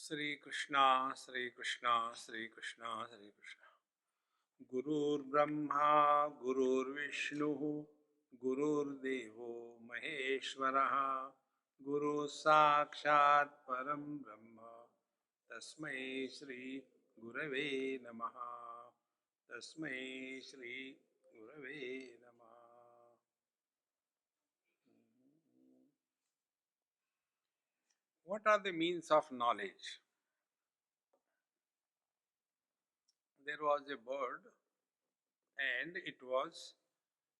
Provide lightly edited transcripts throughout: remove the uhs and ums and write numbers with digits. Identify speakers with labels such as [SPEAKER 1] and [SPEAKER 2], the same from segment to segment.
[SPEAKER 1] Sri Krishna, Sri Krishna, Sri Krishna, Sri Krishna. Gurur Brahma, Gurur Vishnu, Gurur Devo Maheshwaraha, Guru Sakshat Param Brahma, Tasmai Sri Gurave Namaha, Tasmai Sri Gurave Namaha. What are the means of knowledge? There was a bird and it was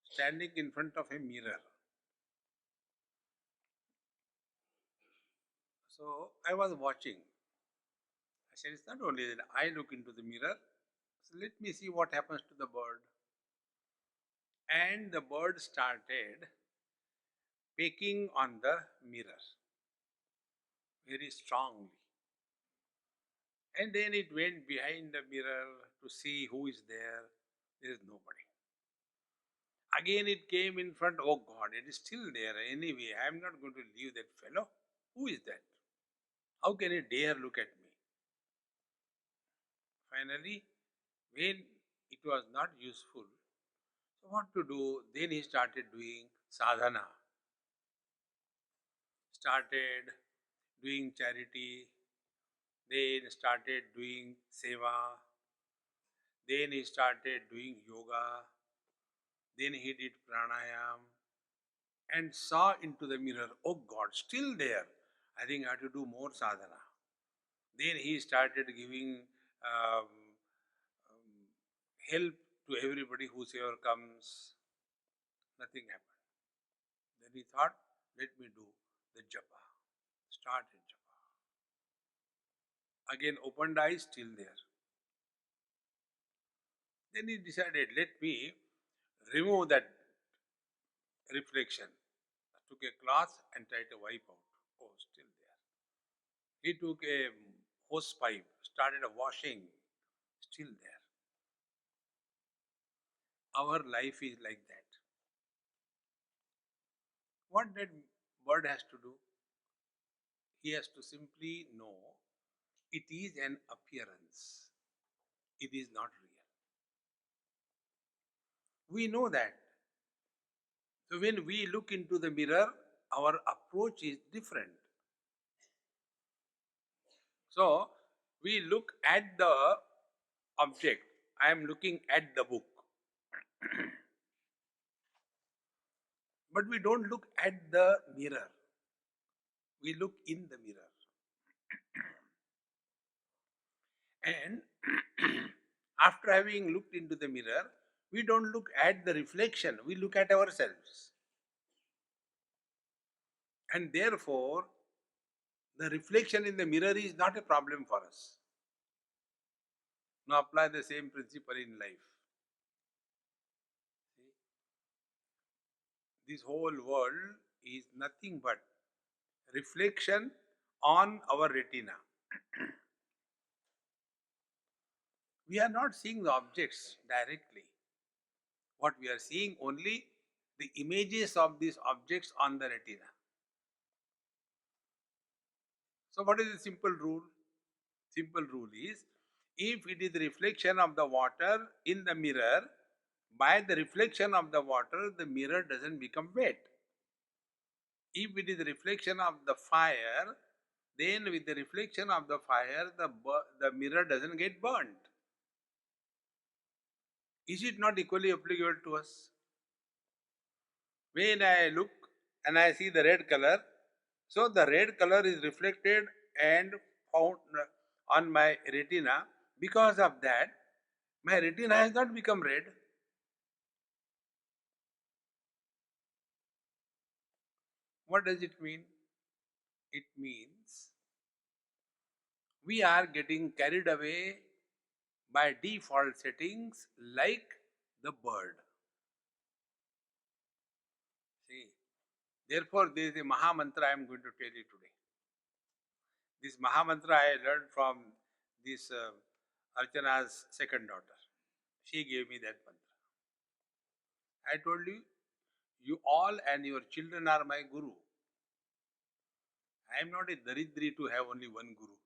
[SPEAKER 1] standing in front of a mirror. So I was watching. I said, it's not only that I look into the mirror, so let me see what happens to the bird. And the bird started pecking on the mirror very strongly. And then it went behind the mirror to see who is there. There is nobody. Again it came in front. Oh God, it is still there. Anyway, I am not going to leave that fellow. Who is that? How can he dare look at me? Finally, when it was not useful, so what to do? Then he started doing sadhana, started doing charity, then started doing seva, then he started doing yoga, then he did pranayam and saw into the mirror, oh God, still there. I think I have to do more sadhana. Then he started giving um, help to everybody whosoever comes. Nothing happened. Then he thought, let me do the japa. Started japa. Again opened eyes, still there. Then he decided, let me remove that reflection. Took a cloth and tried to wipe out. Oh, still there. He took a hose pipe, started washing, still there. Our life is like that. What that bird has to do? He has to simply know it is an appearance. It is not real. We know that. So when we look into the mirror, our approach is different. So we look at the object. I am looking at the book. But we don't look at the mirror. We look in the mirror. And after having looked into the mirror, we don't look at the reflection, we look at ourselves. And therefore, the reflection in the mirror is not a problem for us. Now apply the same principle in life. See? This whole world is nothing but reflection on our retina. We are not seeing the objects directly. What we are seeing only the images of these objects on the retina. So what is the simple rule? Simple rule is, if it is the reflection of the water in the mirror, by the reflection of the water, the mirror doesn't become wet. If it is the reflection of the fire, then with the reflection of the fire, the mirror doesn't get burnt. Is it not equally applicable to us? When I look and I see the red color, so the red color is reflected and found on my retina. Because of that, my retina has not become red. What does it mean? It means we are getting carried away by default settings like the bird. See, therefore there is a Maha Mantra I am going to tell you today. This Maha Mantra I learned from this Archana's second daughter. She gave me that mantra. I told you, you all and your children are my guru. I am not a daridri to have only one guru.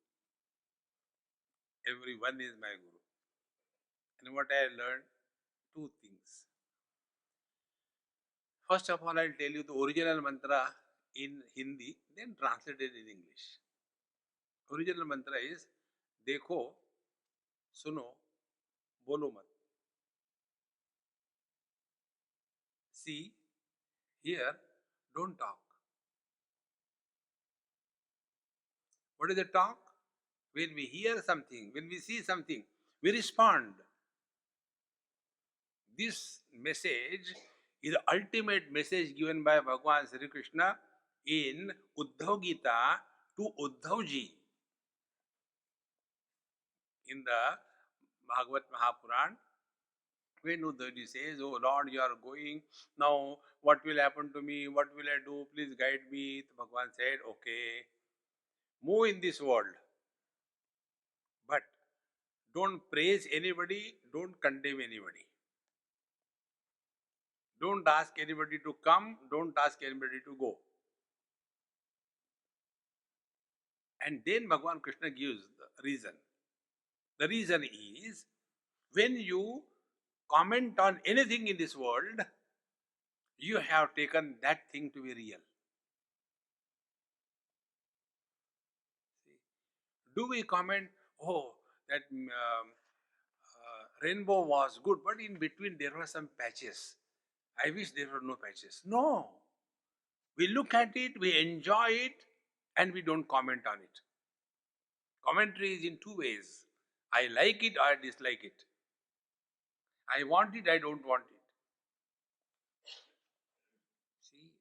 [SPEAKER 1] Everyone is my guru. And what I learned? Two things. First of all, I'll tell you the original mantra in Hindi, then translated in English. Original mantra is देखो, सुनो, बोलो मत. See, hear, don't talk. What is the talk? When we hear something, when we see something, we respond. This message is the ultimate message given by Bhagavan Sri Krishna in Uddhav Gita to Uddhav ji. In the Bhagavad Mahapuran, when Uddhav ji says, "Oh Lord, you are going, now what will happen to me? What will I do? Please guide me." Bhagavan said, "Okay, move in this world, but don't praise anybody, don't condemn anybody. Don't ask anybody to come, don't ask anybody to go." And then Bhagavan Krishna gives the reason. The reason is, when you comment on anything in this world, you have taken that thing to be real. Do we comment, oh, that rainbow was good, but in between there were some patches. I wish there were no patches. No. We look at it, we enjoy it, and we don't comment on it. Commentary is in two ways. I like it or I dislike it. I want it, I don't want it. See,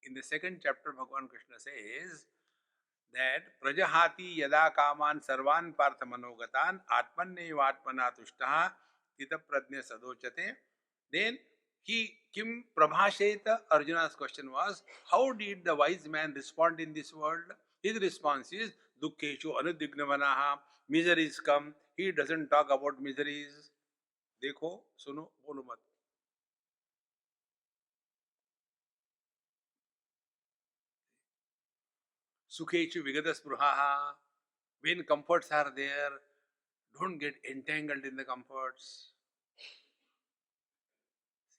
[SPEAKER 1] in the second chapter, Bhagavan Krishna says that Prajahati yada kaman sarvan partha manogatan atmannevatmana tushtaha tita prajna sadochate. Then he kim prabhasheta. Arjuna's question was, how did the wise man respond in this world? His response is dukkeshu anudignavanaha. Miseries come. He doesn't talk about miseries. देखो सुनो बोलो मत. Sukhechu vigadaspruhaha. When comforts are there, don't get entangled in the comforts.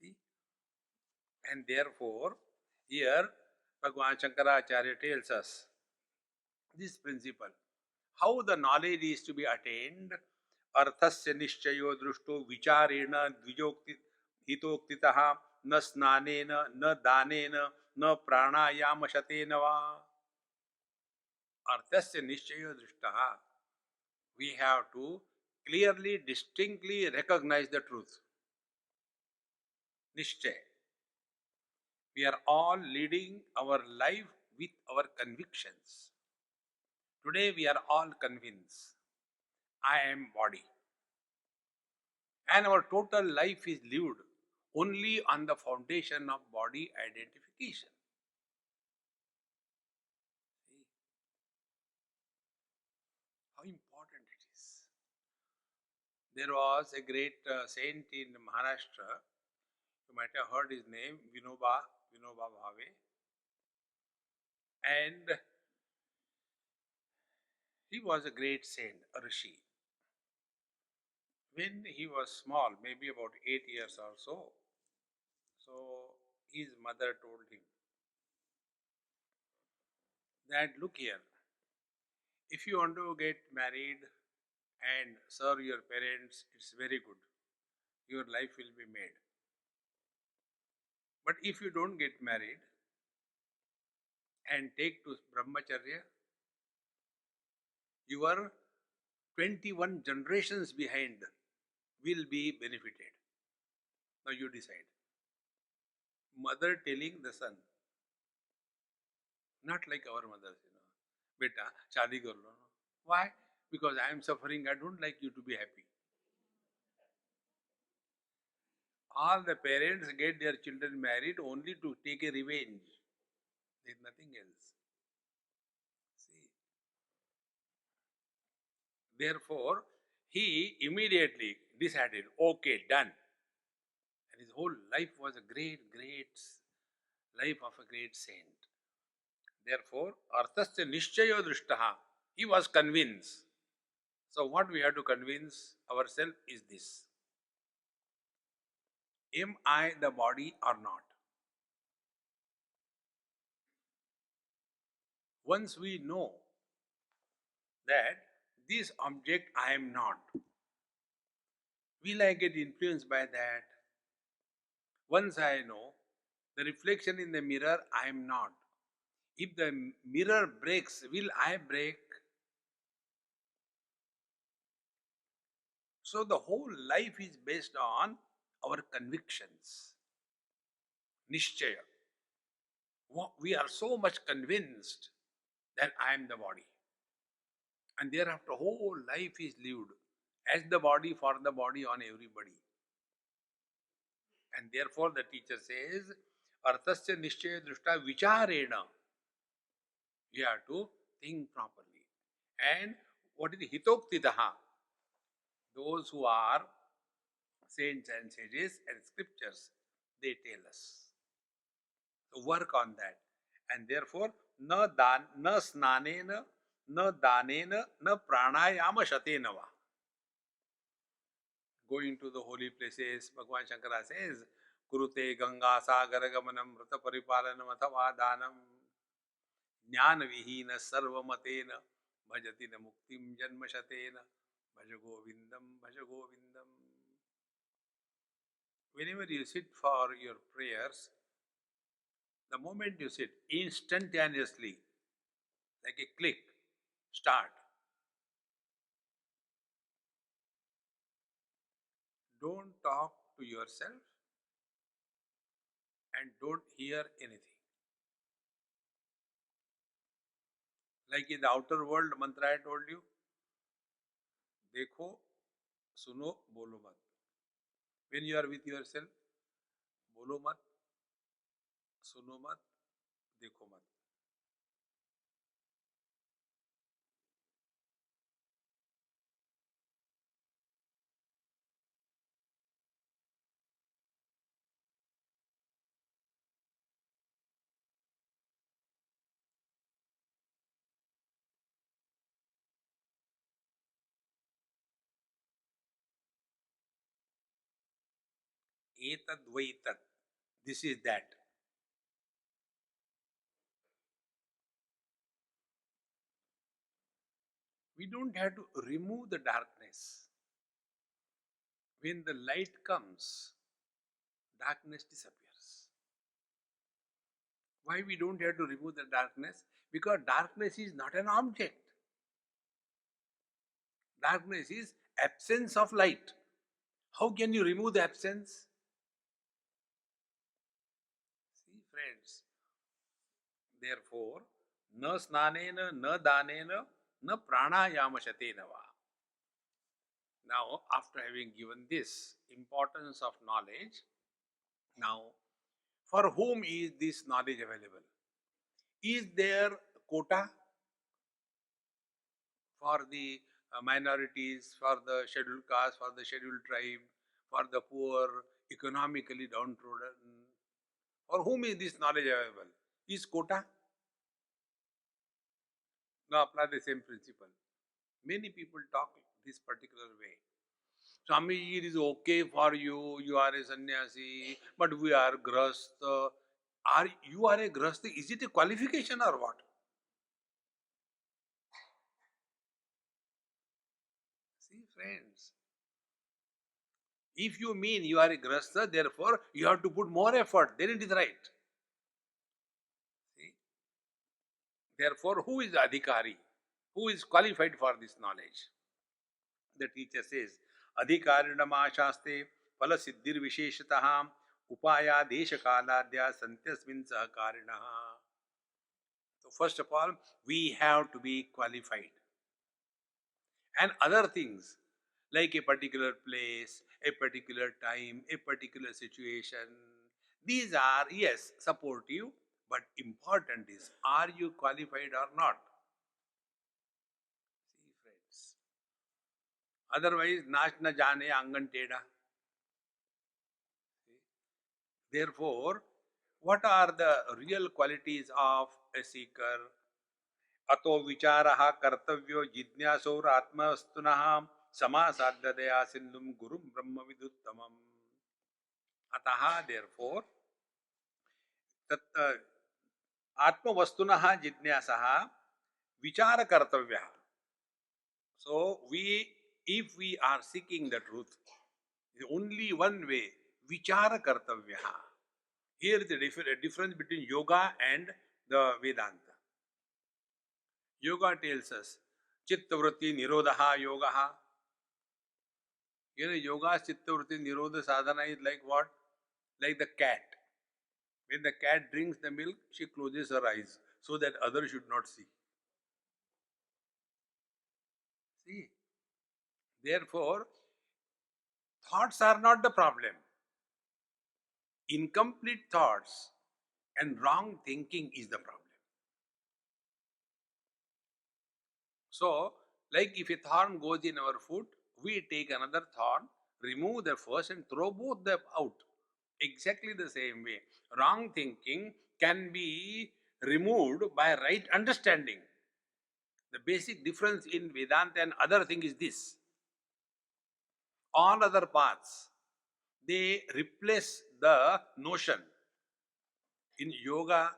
[SPEAKER 1] See? And therefore, here Bhagavan Shankaracharya tells us this principle. How the knowledge is to be attained. Arthasya nishchayo drushto vicharena dvijokti hitoktitaha na snanena na danena na pranayama shatena va. Arthasya nishchayo drushtaha. We have to clearly, distinctly recognize the truth. Nishchay. We are all leading our life with our convictions. Today we are all convinced, I am body. And our total life is lived only on the foundation of body identification. See how important it is. There was a great saint in Maharashtra. You might have heard his name, Vinoba Bhave. And he was a great saint, a rishi. When he was small, maybe about 8 years or so, his mother told him that, look here, if you want to get married and serve your parents, it's very good. Your life will be made. But if you don't get married and take to brahmacharya, your 21 generations behind will be benefited. Now you decide. Mother telling the son, not like our mothers, beta, shadi kar lo. Why? Because I am suffering, I don't like you to be happy. All the parents get their children married only to take a revenge. There is nothing else. See. Therefore, he immediately decided, okay, done. And his whole life was a great life of a great saint. Therefore, arthasya nishchayo drishtaha. He was convinced. So, what we have to convince ourselves is this: am I the body or not? Once we know that this object I am not, will I get influenced by that? Once I know the reflection in the mirror I am not, if the mirror breaks, will I break? So the whole life is based on our convictions, nishchaya. We are so much convinced that I am the body. And thereafter, whole life is lived as the body, for the body, on everybody. And therefore, the teacher says, Arthasya nishchaya drushta vicharena. You have to think properly. And what is hitoktidaha? Those who are saints and sages and scriptures, they tell us. So work on that. And therefore, na snanena, na danena, na pranayama shatena va. Going to the holy places, Bhagavan Shankara says, Kurute Ganga Sagara Gamanam Vrata Paripalanam Athava Dhanam Jnana Vihina Sarvamatena Bhajatina Muktim Janmashatena Bhaja Govindam Bhaja Govindam. Whenever you sit for your prayers, the moment you sit, instantaneously, like a click, start. Don't talk to yourself and don't hear anything. Like in the outer world mantra I told you, देखो, सुनो, बोलो मत. When you are with yourself, बोलो मत, सुनो मत, देखो मत. Etad vaitat. This is that. We don't have to remove the darkness. When the light comes, darkness disappears. Why we don't have to remove the darkness? Because darkness is not an object. Darkness is absence of light. How can you remove the absence? See, friends, therefore, na snanena, na danena, na pranayama shatena va. Now, after having given this importance of knowledge, now, for whom is this knowledge available? Is there quota for the minorities, for the scheduled caste, for the scheduled tribe, for the poor, economically downtrodden? For whom is this knowledge available? Is quota? Now apply the same principle. Many people talk this particular way. Swami, it is okay for you, you are a sannyasi, but we are grahastha. You are a grahastha, is it a qualification or what? See, friends, if you mean you are a grahastha, therefore you have to put more effort, then it is right. See? Therefore, who is the adhikari? Who is qualified for this knowledge? The teacher says, adhikarinam phala siddhir visheshataha upaya desha kaladya santyasmin sahakarinaha. So first of all, we have to be qualified. And other things, like a particular place, a particular time, a particular situation, these are, yes, supportive, but important is, are you qualified or not? See, friends. Otherwise, naach na jane angan teda. Therefore, what are the real qualities of a seeker? अतो विचारः कर्तव्यो जिज्ञासोरात्मवस्तुनः समासाध्यतया सिन्धुं गुरुं ब्रह्मविदुत्तमम्. अतः therefore तत् आत्मवस्तुनः जिज्ञासः विचार कर्तव्यः. So if we are seeking the truth, the only one way, vichara kartavya. Here is the difference between yoga and the Vedanta. Yoga tells us, chittavritti nirodha yogaha. Yoga's chittavritti nirodha sadhana is like what? Like the cat. When the cat drinks the milk, she closes her eyes so that others should not see. See? Therefore, thoughts are not the problem. Incomplete thoughts and wrong thinking is the problem. So, like if a thorn goes in our foot, we take another thorn, remove the first and throw both them out. Exactly the same way. Wrong thinking can be removed by right understanding. The basic difference in Vedanta and other thing is this. All other paths, they replace the notion. In yoga,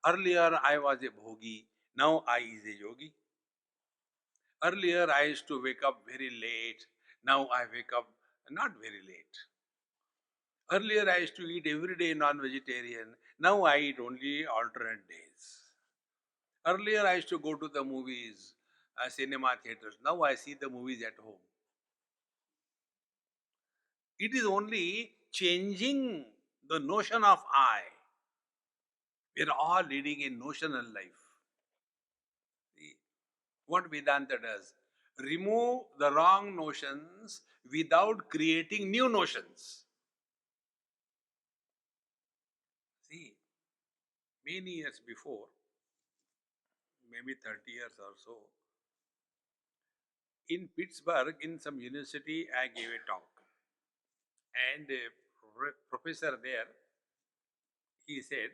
[SPEAKER 1] earlier I was a bhogi, now I is a yogi. Earlier I used to wake up very late, now I wake up not very late. Earlier I used to eat every day non-vegetarian, now I eat only alternate days. Earlier I used to go to the movies, cinema theaters, now I see the movies at home. It is only changing the notion of I. We are all leading a notional life. See, what Vedanta does, remove the wrong notions without creating new notions. See, many years before, maybe 30 years or so, in Pittsburgh, in some university, I gave a talk. And a professor there, he said,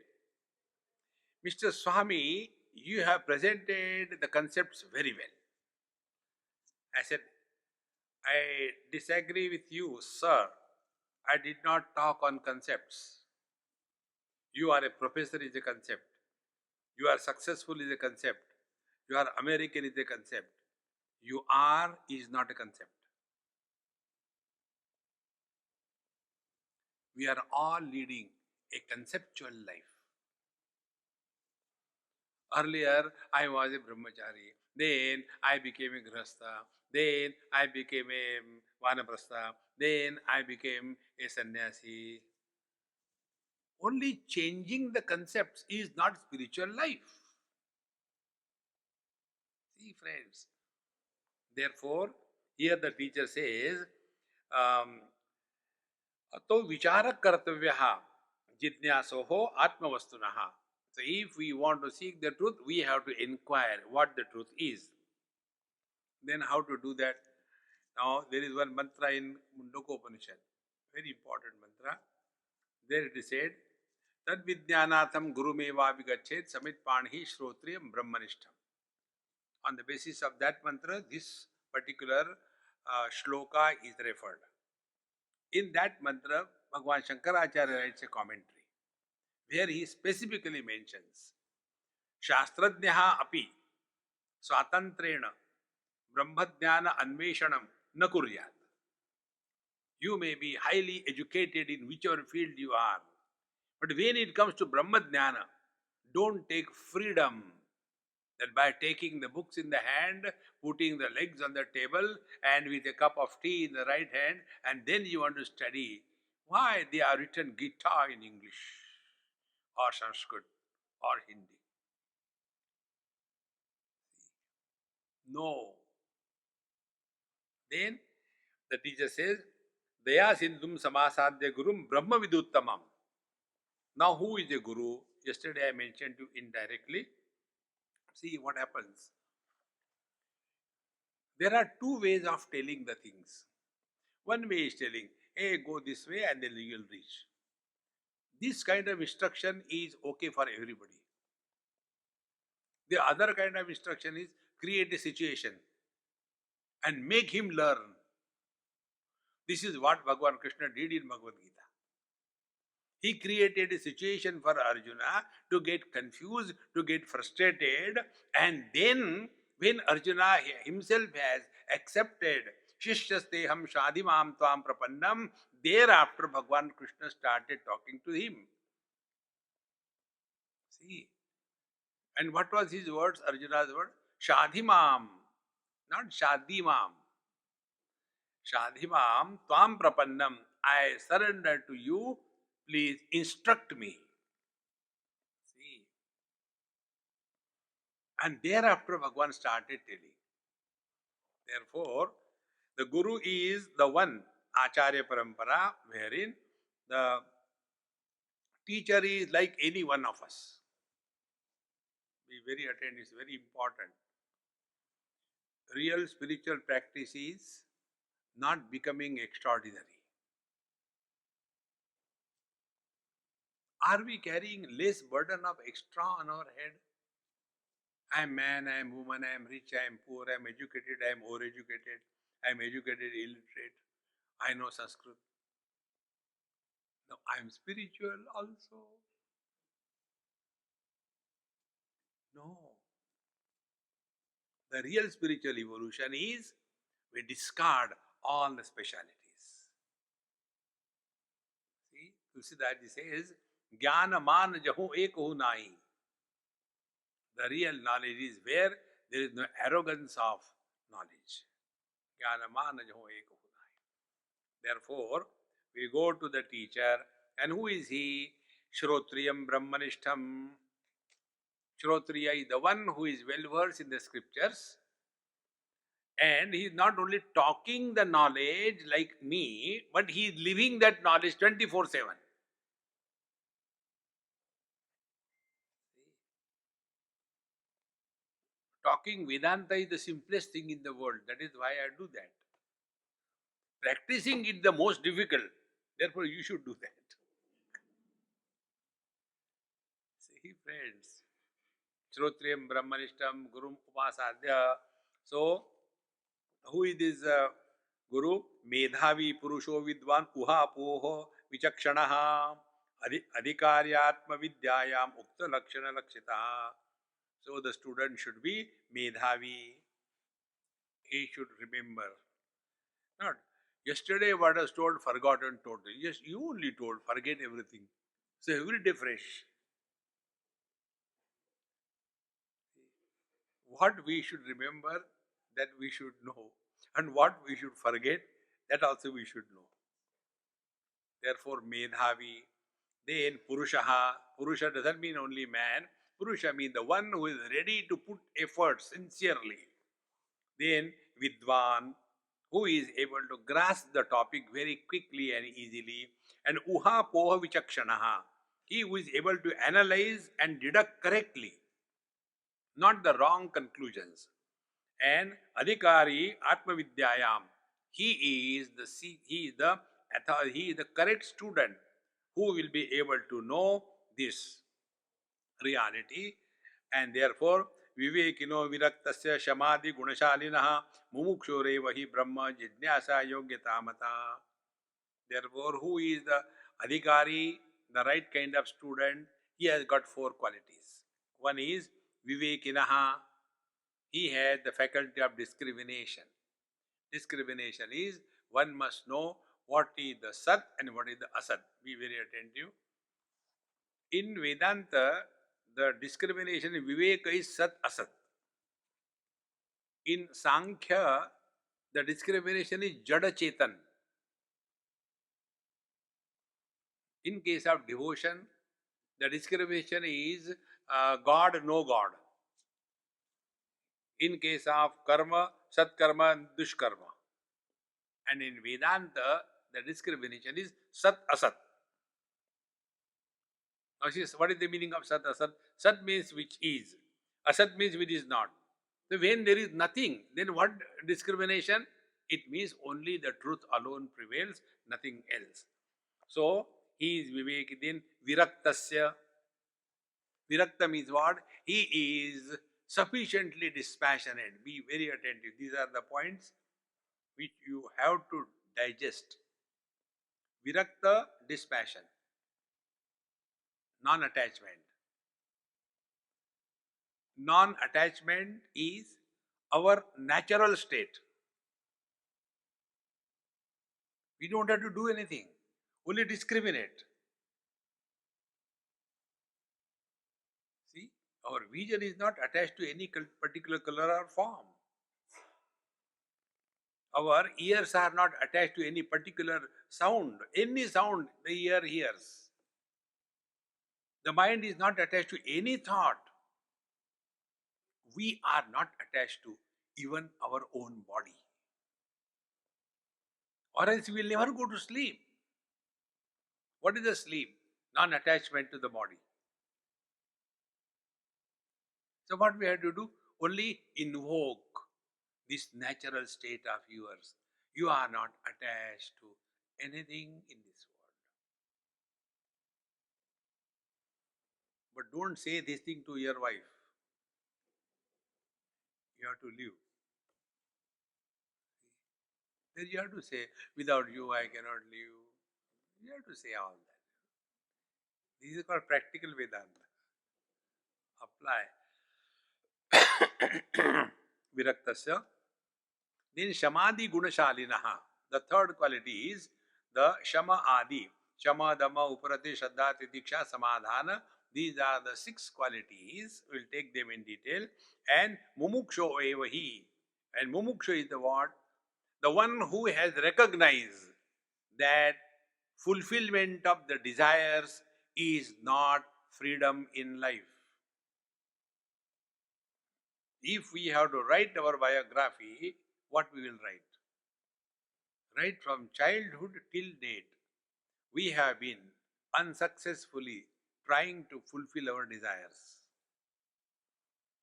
[SPEAKER 1] Mr. Swami, you have presented the concepts very well. I said, I disagree with you, sir. I did not talk on concepts. You are a professor is a concept. You are successful is a concept. You are American is a concept. You are is not a concept. We are all leading a conceptual life. Earlier, I was a brahmachari. Then I became a grihastha. Then I became a vanaprastha. Then I became a sannyasi. Only changing the concepts is not spiritual life. See, friends. Therefore, here the teacher says, तो विचार कर्तव्यः जिज्ञासोः आत्मवस्तुनः. So if we want to seek the truth, we have to inquire what the truth is. Then how to do that? Now there is one mantra in Mundaka Upanishad, very important mantra. There it is said, Tad Vijnanatham Gurumeva Vigachet Samit Panhi Shrotriyam Brahmanishtam. On the basis of that mantra, this particular shloka is referred. In that mantra, Bhagavan Shankaracharya writes a commentary, where he specifically mentions, Shastrajnaha api swatantrena brahmadhyana anveshanam na kuryat. You may be highly educated in whichever field you are, but when it comes to brahmadhyana, don't take freedom that by taking the books in the hand, putting the legs on the table, and with a cup of tea in the right hand, and then you want to study. Why? They are written Gita in English, or Sanskrit, or Hindi. No. Then the teacher says, Daya Sindhum Samasadya Gurum Brahma Viduttamam. Now who is a guru? Yesterday I mentioned to indirectly. See what happens. There are two ways of telling the things. One way is telling, hey, go this way and then you will reach. This kind of instruction is okay for everybody. The other kind of instruction is create a situation and make him learn. This is what Bhagavan Krishna did in Bhagavad Gita. He created a situation for Arjuna to get confused, to get frustrated, and then when Arjuna himself has accepted Shishyasteham Shadimam Tvam Prapannam, thereafter Bhagavan Krishna started talking to him. See? And what was his words, Arjuna's word? Shadhimam, not Shadimam. Shadhimam Tvam Prapannam. I surrender to you, please instruct me. See? And thereafter Bhagavan started telling. Therefore, the Guru is the one, Acharya Parampara, wherein the teacher is like any one of us. Be very attentive, it's very important. Real spiritual practice is not becoming extraordinary. Are we carrying less burden of extra on our head? I am man, I am woman, I am rich, I am poor, I am educated, I am overeducated, I am educated, illiterate, I know Sanskrit. No, I am spiritual also. No. The real spiritual evolution is we discard all the specialities. See, Tulsidaji says, Jnana man jaho ek ho nahi. The real knowledge is where there is no arrogance of knowledge. Jnana man jaho ek ho nahi. Therefore, we go to the teacher, and who is he? Shrotriyam Brahmanishtham. Shrotriya is the one who is well versed in the scriptures, and he is not only talking the knowledge like me, but he is living that knowledge 24/7. Talking Vedanta is the simplest thing in the world. That is why I do that. Practicing is the most difficult. Therefore, you should do that. See, friends. Shrotriyam Brahmanishtam Gurum Upasadya. So, who is this Guru? Medhavi Purusho Vidvan Uha Poho Vichakshanaha Adhikaryatma Vidyayam Ukta Lakshana Lakshita. So the student should be Medhavi. He should remember. Not yesterday what was told, forgotten totally. Yes, you only told, forget everything. So every day fresh. What we should remember, that we should know. And what we should forget, that also we should know. Therefore, Medhavi. Then Purushaha. Purusha doesn't mean only man. Purusha means the one who is ready to put effort sincerely. Then Vidwan, who is able to grasp the topic very quickly and easily. And Uha Poha Vichakshanaha. He who is able to analyze and deduct correctly, not the wrong conclusions. And Adhikari Atmavidyayam. He is the correct student who will be able to know this reality, and therefore Vivekino Viraktasya Shamadhi Gunashalinaha Mumukshore Brahma Jidnyasa Yogyatamata. Therefore, who is the Adhikari, the right kind of student? He has got four qualities. One is Vivekinaha. He has the faculty of discrimination. Discrimination is one must know what is the Sat and what is the Asat. Be very attentive. In Vedanta, the discrimination in Viveka is Sat Asat. In Sankhya, the discrimination is Jada Chetan. In case of devotion, the discrimination is God, no God. In case of karma, Sat Karma and Dushkarma. And in Vedanta, the discrimination is Sat Asat. Now, what is the meaning of Sat Asat? Sat means which is. Asat means which is not. So when there is nothing, then what discrimination? It means only the truth alone prevails, nothing else. So, he is Vivek, then Viraktasya. Virakta means what? He is sufficiently dispassionate. Be very attentive. These are the points which you have to digest. Virakta, dispassion, non attachment. Non attachment is our natural state. We don't have to do anything, only discriminate. See, our vision is not attached to any particular color or form. Our ears are not attached to any particular sound. Any sound the ear hears. The mind is not attached to any thought. We are not attached to even our own body. Or else we will never go to sleep. What is the sleep? Non attachment to the body. So, what we have to do? Only invoke this natural state of yours. You are not attached to anything in this world. But don't say this thing to your wife. You have to live. Then you have to say, without you I cannot live. You have to say all that. This is called practical Vedanta. Apply. Viraktasya. Then Shamadi Gunashalinaha. The third quality is the Shama Adi. Shama, Dhamma, Uparati, Shraddha, Titiksha, Samadhana. These are the 6 qualities. We'll take them in detail. And Mumuksho Evahi. And Mumuksho is the what? The one who has recognized that fulfillment of the desires is not freedom in life. If we have to write our biography, what we will write? Right from childhood till date, we have been unsuccessfully trying to fulfill our desires.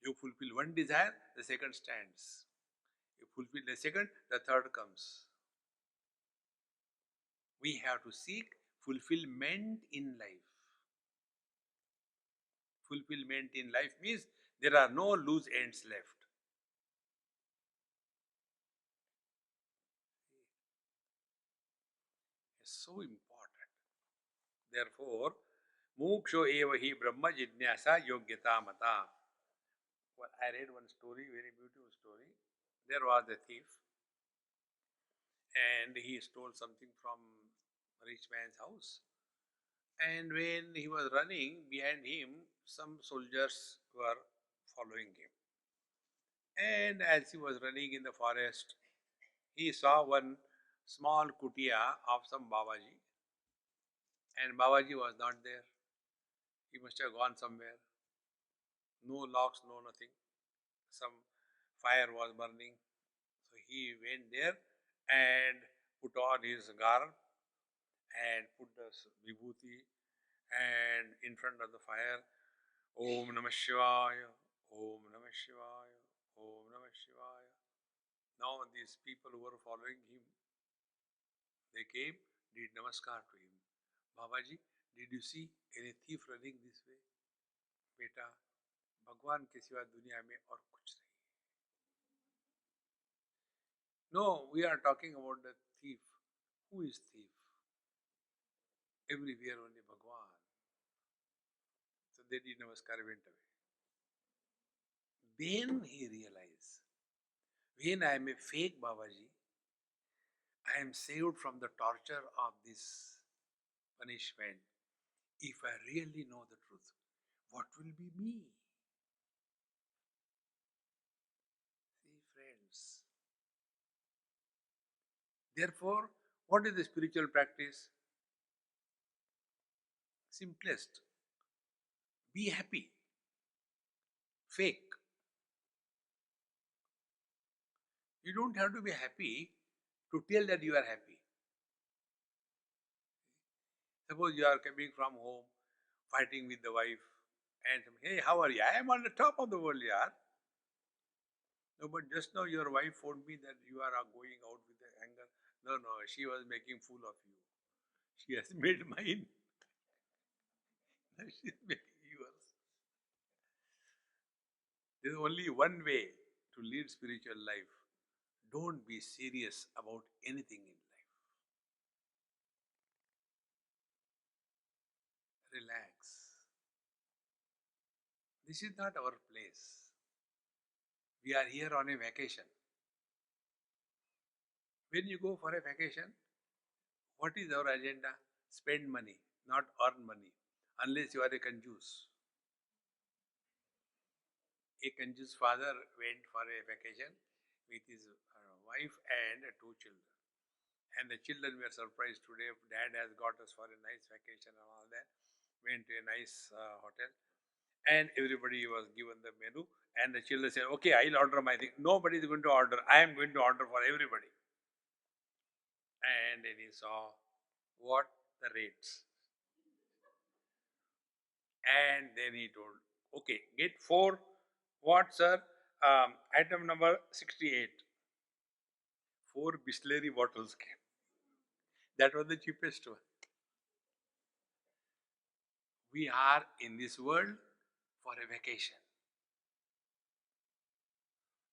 [SPEAKER 1] You fulfill one desire, the second stands. You fulfill the second, the third comes. We have to seek fulfillment in life. Fulfillment in life means there are no loose ends left. It's so important. Therefore, Muksho eva hi Brahma Jidnyasa Yogyata Mata. Well, I read one story, very beautiful story. There was a thief and he stole something from a rich man's house. And when he was running, behind him, some soldiers were following him. And as he was running in the forest, he saw one small kutia of some Babaji. And Babaji was not there. He must have gone somewhere. No locks, no nothing. Some fire was burning. So he went there and put on his garb and put the vibhuti and in front of the fire, Om Namah Shivaya, Om Namah Shivaya, Om Namah Shivaya. Now these people who were following him, they came, did namaskar to him. Babaji, did you see any thief running this way? Beta, भगवान के सिवा दुनिया में और कुछ नहीं. No, we are talking about the thief. Who is thief? Everywhere only Bhagwan. So they did namaskar, went away. Then he realized, when I am a fake Babaji, I am saved from the torture of this punishment. If I really know the truth, what will be me? See, friends. Therefore, what is the spiritual practice? Simplest. Be happy. Fake. You don't have to be happy to tell that you are happy. Suppose you are coming from home, fighting with the wife, and hey, how are you? I am on the top of the world, yaar. No, but just now your wife phoned me that you are going out with the anger. No, no, she was making fool of you. She has made mine. Now she is making yours. There is only one way to lead spiritual life. Don't be serious about anything in life. Relax. This is not our place. We are here on a vacation. When you go for a vacation, what is our agenda? Spend money, not earn money, unless you are a conjuice. A conjuice father went for a vacation with his wife and two children. And the children were surprised today. Dad has got us for a nice vacation and all that. Went to a nice hotel. And everybody was given the menu. And the children said, okay, I'll order my thing. Nobody is going to order. I am going to order for everybody. And then he saw what the rates. And then he told, okay, get four. What, sir? Item number 68. Four Bisleri bottles came. That was the cheapest one. We are in this world for a vacation,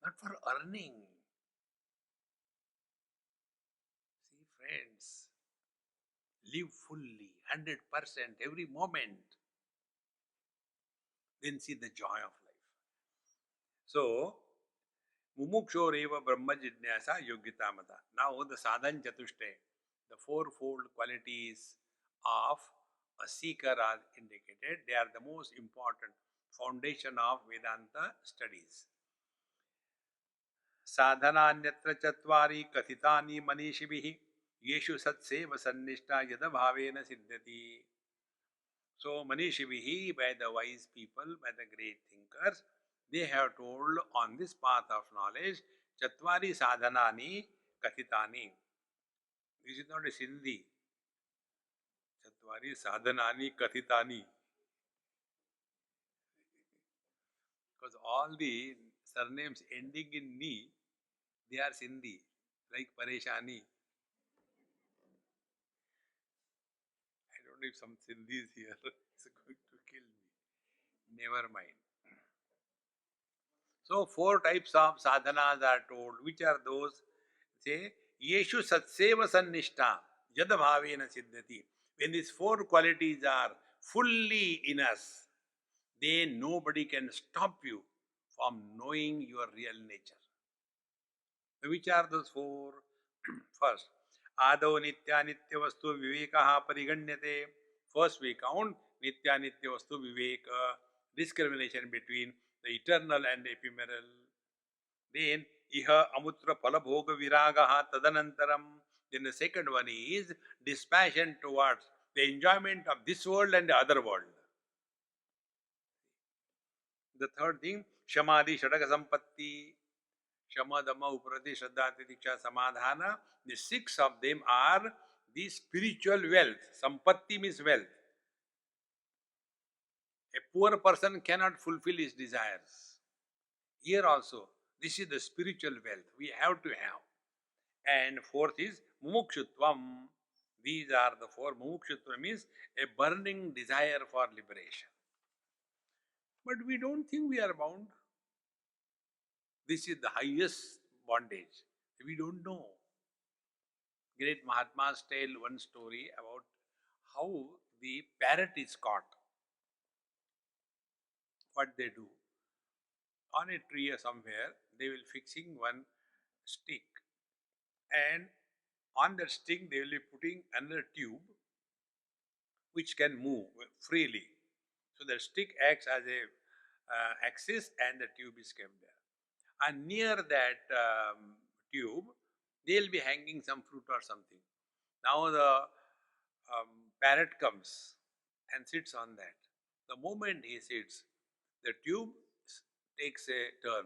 [SPEAKER 1] not for earning. See, friends, live fully, 100%, every moment. Then see the joy of life. So, Mumukshoreva Brahma Jidnyasa Yogita Mata. Now, the Sadhan Chatushte, the fourfold qualities of a seeker are indicated. They are the most important foundation of Vedanta studies. साधनान्यत्र चत्वारि कथितानि मनीषिभिः येषु सत्सेव सन्निष्ठा यद भावेन सिद्ध्यति. So Manishivihi, by the wise people, by the great thinkers, they have told on this path of knowledge, Chatvari sadhanani kathitani. This is not a Sindhi. Chatvari sadhanani kathitani. Because all the surnames ending in ni, they are Sindhi, like Pareshani. I don't know if some Sindhi is here. It's going to kill me. Never mind. So, four types of sadhanas are told. Which are those? Say, Yeshu satseva sannishta yadabhavena siddhati. When these four qualities are fully in us, then nobody can stop you from knowing your real nature. Which are those four? First, Adau Nitya Nitya Vastu Vivekaha Pariganyate. First we count Nitya Nitya Vastu Viveka, discrimination between the eternal and ephemeral. Then Iha Amutra Palabhoga Viragaha Tadanantaram. Then the second one is dispassion towards the enjoyment of this world and the other world. The third thing, Shamadhi Shadaka Sampatti. Shama, Dhamma, Uprati, Shraddha, Titiksha, Samadhana. The six of them are the spiritual wealth. Sampatti means wealth. A poor person cannot fulfill his desires. Here also, this is the spiritual wealth we have to have. And fourth is Mumukshutvam. These are the four. Mumukshutvam means a burning desire for liberation. But we don't think we are bound. This is the highest bondage. We don't know. Great Mahatmas tell one story about how the parrot is caught. What they do? On a tree or somewhere, they will fixing one stick, and on that stick they will be putting another tube which can move freely. So the stick acts as a axis and the tube is kept there. And near that tube, they will be hanging some fruit or something. Now the parrot comes and sits on that. The moment he sits, the tube takes a turn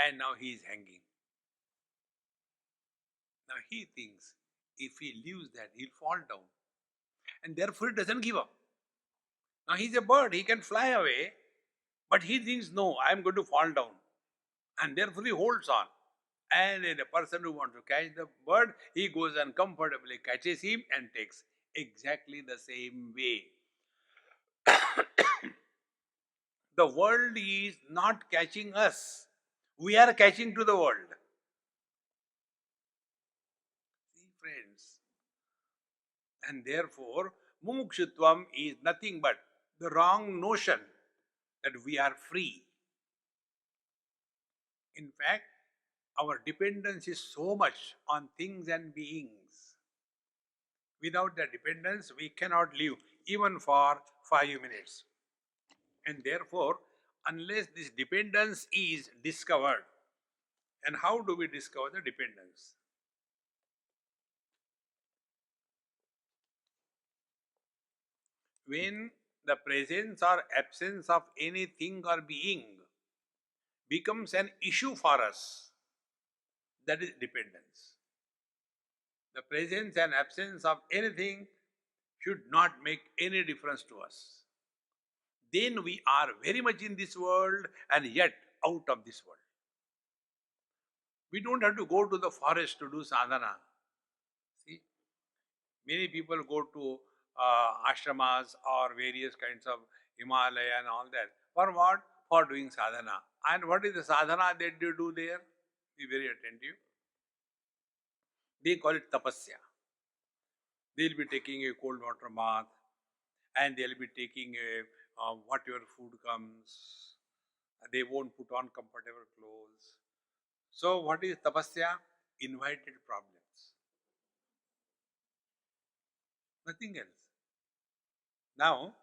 [SPEAKER 1] and now he is hanging. Now he thinks if he leaves that, he'll fall down. And therefore he doesn't give up. Now he's a bird, he can fly away, but he thinks, no, I'm going to fall down. And therefore he holds on. And the person who wants to catch the bird, he goes and comfortably catches him and takes. Exactly the same way. The world is not catching us. We are catching to the world. See, friends. And therefore, mumukshutvam is nothing but the wrong notion that we are free. In fact, our dependence is so much on things and beings. Without the dependence, we cannot live even for 5 minutes. And therefore, unless this dependence is discovered, and how do we discover the dependence? When the presence or absence of anything or being becomes an issue for us, that is dependence. The presence and absence of anything should not make any difference to us. Then we are very much in this world and yet out of this world. We don't have to go to the forest to do sadhana. See, many people go to ashramas or various kinds of Himalaya and all that. For what? For doing sadhana. And what is the sadhana that they do there? Be very attentive. They call it tapasya. They'll be taking a cold water bath and they'll be taking a whatever food comes. They won't put on comfortable clothes. So, what is tapasya? Invited problems. Nothing else. Now,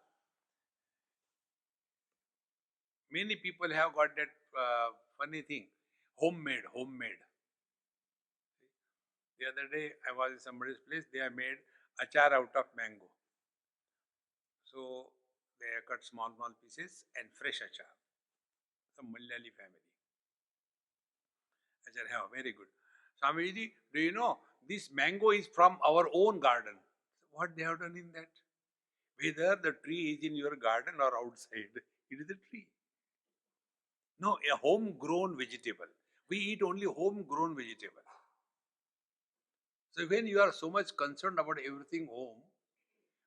[SPEAKER 1] many people have got that funny thing, homemade. The other day, I was in somebody's place, they have made achar out of mango. So, they have cut small pieces and fresh achar. Some Malayali family. I said, yeah, very good. Swamiji, do you know, this mango is from our own garden. What they have done in that? Whether the tree is in your garden or outside, it is a tree. No, a homegrown vegetable. We eat only homegrown vegetable. So when you are so much concerned about everything home,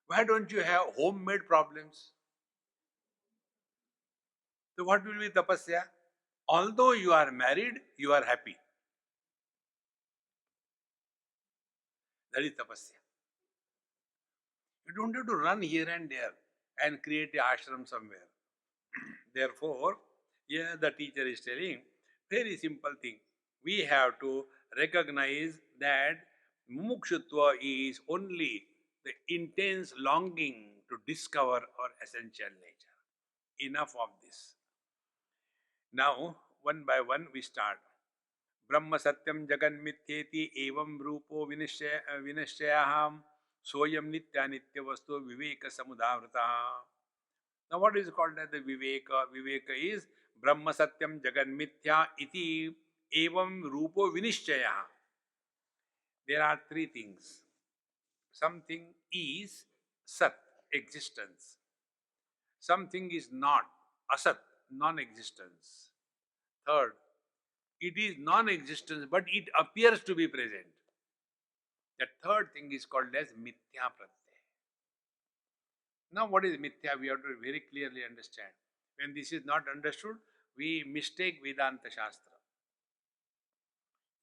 [SPEAKER 1] why don't you have homemade problems? So what will be tapasya? Although you are married, you are happy. That is tapasya. You don't have to run here and there and create a ashram somewhere. Therefore, here the teacher is telling very simple thing. We have to recognize that mumukshutva is only the intense longing to discover our essential nature. Enough of this. Now, one by one we start. Brahma Satyam Jagan Mithyeti Evam Rupo Vinashayaham Soyam Nitya Nitya Vastu Viveka Samudavrata. Now, what is called as the Viveka? Viveka is Brahma Satyam Jagan Mithya iti Evam Rupo Vinishchaya. There are three things. Something is Sat, existence. Something is not, Asat, non-existence. Third, it is non-existence but it appears to be present. The third thing is called as Mithya Pratyaya. Now, what is Mithya? We have to very clearly understand. When this is not understood, we mistake Vedanta Shastra.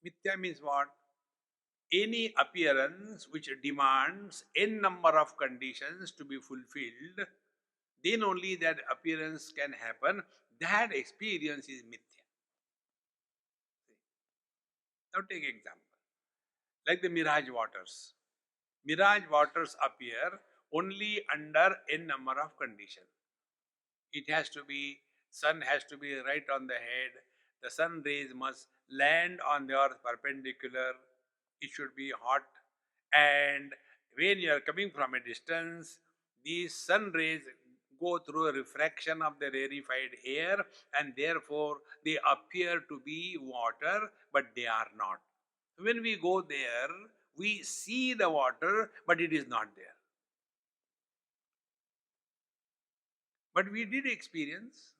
[SPEAKER 1] Mithya means what? Any appearance which demands n number of conditions to be fulfilled, then only that appearance can happen. That experience is Mithya. Now take example. Like the mirage waters. Mirage waters appear only under n number of conditions. It has to be, sun has to be right on the head. The sun rays must land on the earth perpendicular. It should be hot. And when you are coming from a distance, these sun rays go through a refraction of the rarefied air and therefore they appear to be water, but they are not. When we go there, we see the water, but it is not there. But we did experience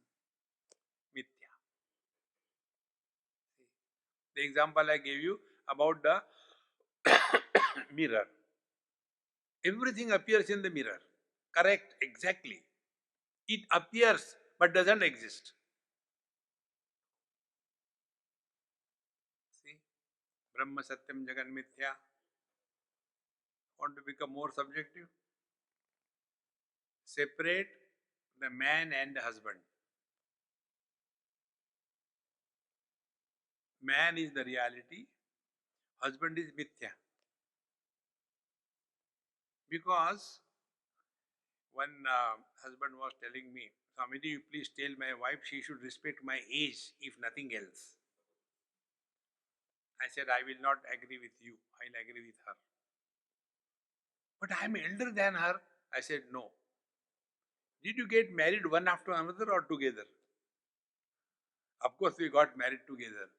[SPEAKER 1] Mithya. The example I gave you about the mirror. Everything appears in the mirror. Correct, exactly. It appears, but doesn't exist. See? Brahma Satyam Jagan Mithya. Want to become more subjective? Separate the man and the husband. Man is the reality, husband is mithya. Because one husband was telling me, Swamiji, you please tell my wife she should respect my age, if nothing else. I said, I will not agree with you, I'll agree with her. But I am elder than her. I said, no. Did you get married one after another or together? Of course, we got married together.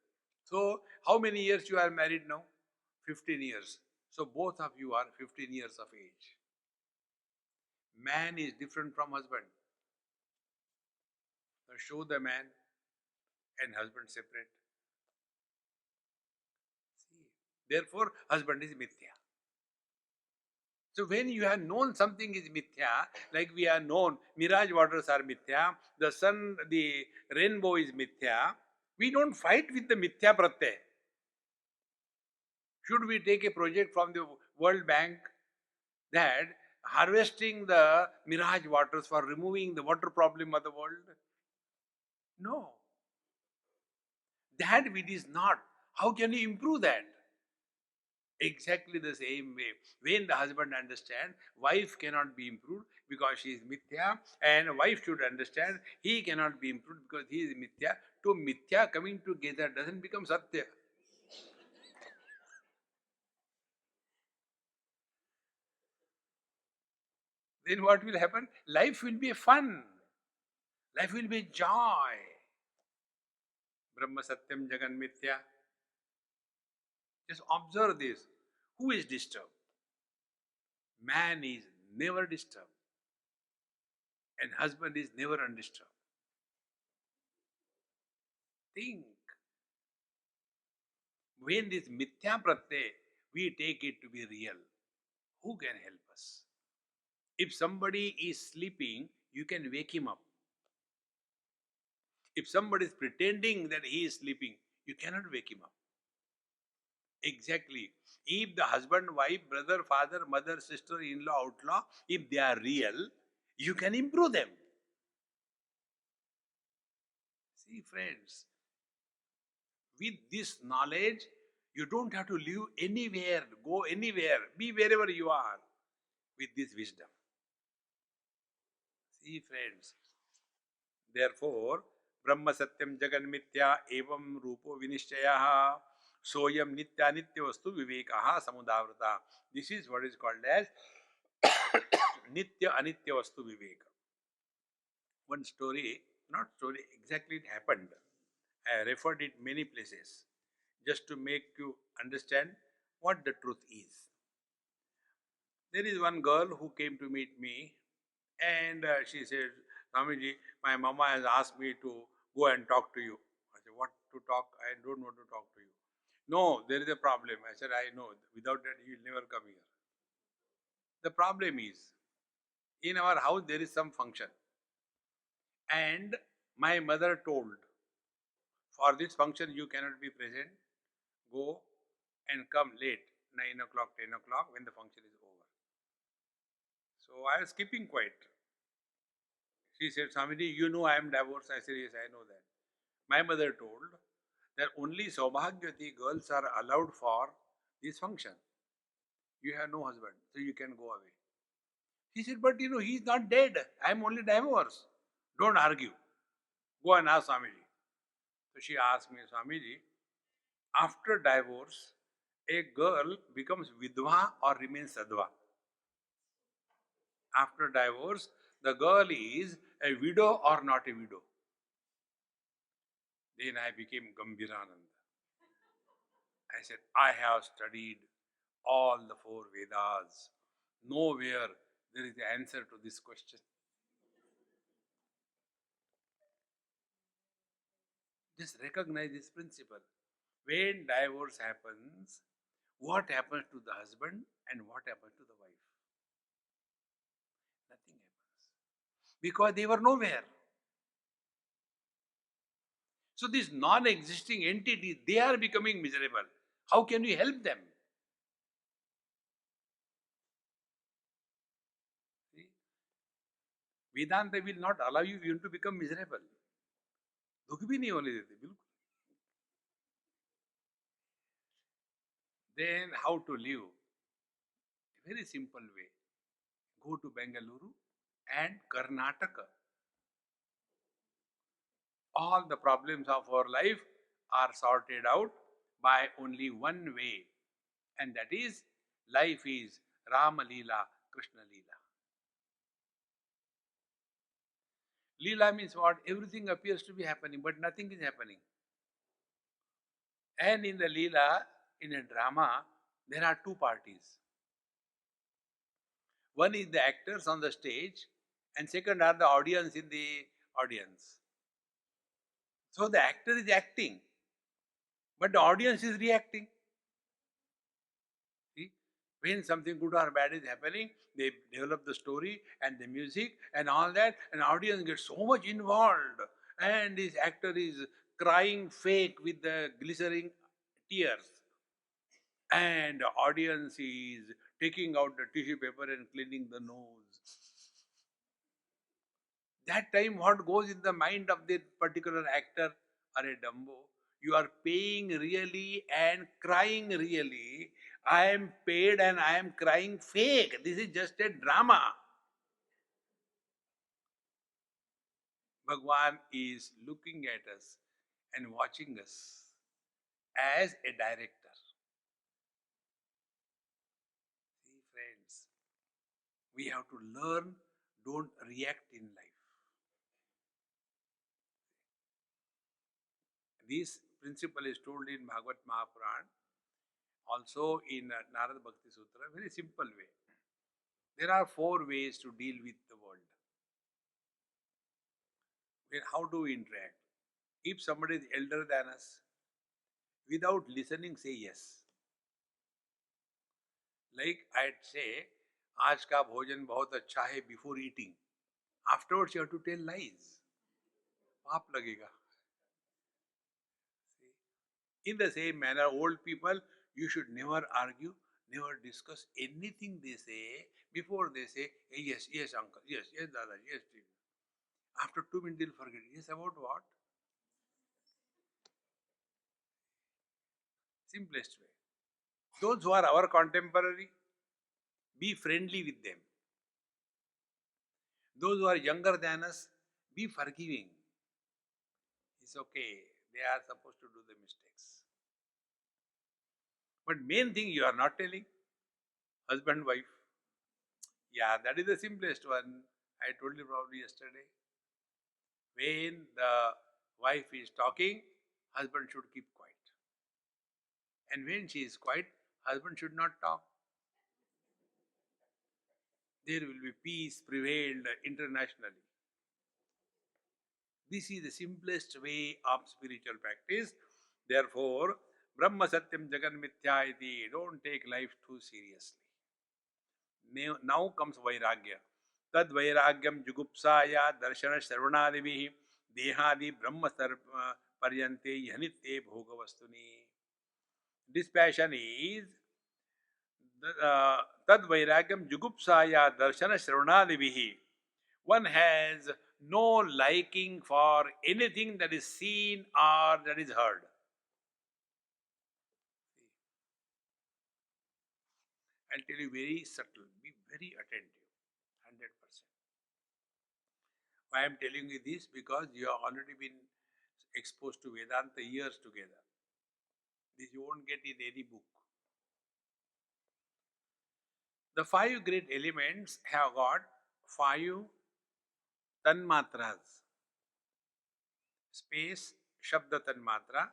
[SPEAKER 1] So, how many years you are married now? 15 years. So, both of you are 15 years of age. Man is different from husband. So show the man and husband separate. See? Therefore, husband is mithya. So when you have known something is mithya, like we have known mirage waters are mithya, the sun, the rainbow is mithya, we don't fight with the mithya pratyay. Should we take a project from the World Bank that harvesting the mirage waters for removing the water problem of the world? No. That it is not. How can you improve that? Exactly the same way. When the husband understands, wife cannot be improved because she is mithya, and wife should understand he cannot be improved because he is mithya. To mithya coming together doesn't become satya. Then what will happen? Life will be fun. Life will be joy. Brahma Satyam Jagan Mithya. Just observe this. Who is disturbed? Man is never disturbed, and husband is never undisturbed. Think. When this mithya pratyay, we take it to be real. Who can help us? If somebody is sleeping, you can wake him up. If somebody is pretending that he is sleeping, you cannot wake him up. Exactly. If the husband, wife, brother, father, mother, sister, in-law, outlaw, if they are real, you can improve them. See, friends, with this knowledge, you don't have to live anywhere, go anywhere, be wherever you are with this wisdom. See, friends, therefore, Brahma Satyam Jagan Mithya Evam Rupo Vinishchayaha Soyam Nitya Nitya Vastu Vivekaha Samudavrata. This is what is called as Nitya Anitya Vastu Viveka. One story, not story, exactly it happened. I referred it many places just to make you understand what the truth is. There is one girl who came to meet me and she said, Swamiji, my mama has asked me to go and talk to you. I said, what to talk? I don't want to talk to you. No, there is a problem. I said, I know. Without that, you will never come here. The problem is, in our house, there is some function. And my mother told, for this function, you cannot be present. Go and come late, 9 o'clock, 10 o'clock, when the function is over. So I was keeping quiet. She said, Swamiji, you know I am divorced. I said, yes, I know that. My mother told that only Saubhagyavati girls are allowed for this function. You have no husband, so you can go away. He said, but he is not dead. I am only divorced. Don't argue. Go and ask Swamiji. So she asked me, Swamiji, after divorce, a girl becomes vidva or remains sadhva. After divorce, the girl is a widow or not a widow. Then I became Gambhirananda. I said, I have studied all the four Vedas. Nowhere there is the answer to this question. Just recognize this principle. When divorce happens, what happens to the husband and what happens to the wife? Nothing happens. Because they were nowhere. So these non-existing entities, they are becoming miserable. How can we help them? See? Vedanta will not allow you even to become miserable. दुख भी नहीं होने देते बिल्कुल. Then how to live? A very simple way. Go to Bengaluru and Karnataka. All the problems of our life are sorted out by only one way, and that is life is Rama Leela, Krishna Leela. Leela means what? Everything appears to be happening, but nothing is happening. And in the Leela, in a drama, there are two parties. One is the actors on the stage, and second are the audience in the audience. So the actor is acting, but the audience is reacting. See? When something good or bad is happening, they develop the story and the music and all that, and audience gets so much involved. And this actor is crying fake with the glycerin tears. And the audience is taking out the tissue paper and cleaning the nose. That time, what goes in the mind of that particular actor or a Dumbo? You are paying really and crying really. I am paid and I am crying fake. This is just a drama. Bhagwan is looking at us and watching us as a director. See, friends, we have to learn, don't react in life. This principle is told in Bhagavad Mahapuran, also in Narada Bhakti Sutra, very simple way. There are four ways to deal with the world. How do we interact? If somebody is elder than us, without listening, say yes. Like I'd say, आज का भोजन बहुत अच्छा है before eating. Afterwards you have to tell lies. पाप लगेगा. In the same manner, old people, you should never argue, never discuss anything they say before they say, hey, yes, yes, uncle, yes, yes, dada, yes. After 2 minutes, they'll forget. Yes, about what? Simplest way. Those who are our contemporary, be friendly with them. Those who are younger than us, be forgiving. It's okay. They are supposed to do the mistakes. But main thing you are not telling, husband, wife. Yeah, that is the simplest one. I told you probably yesterday. When the wife is talking, husband should keep quiet. And when she is quiet, husband should not talk. There will be peace prevailed internationally. This is the simplest way of spiritual practice. Therefore, Brahma Satyam Jagan Mithya iti. Don't take life too seriously. Now comes Vairagya. Tad Vairagyam Jugupsaya Darshana Sarvanadivihi Dehadi Brahma Paryante Yanite Bhogavastuni. Dispassion is Tad Vairagyam Jugupsaya Darshana Shravanadevihi. One has no liking for anything that is seen or that is heard. I'll tell you very subtle, be very attentive, 100%. Why I am telling you this? Because you have already been exposed to Vedanta years together. This you won't get in any book. The five great elements have got five tanmatras. Space, Shabda tanmatra,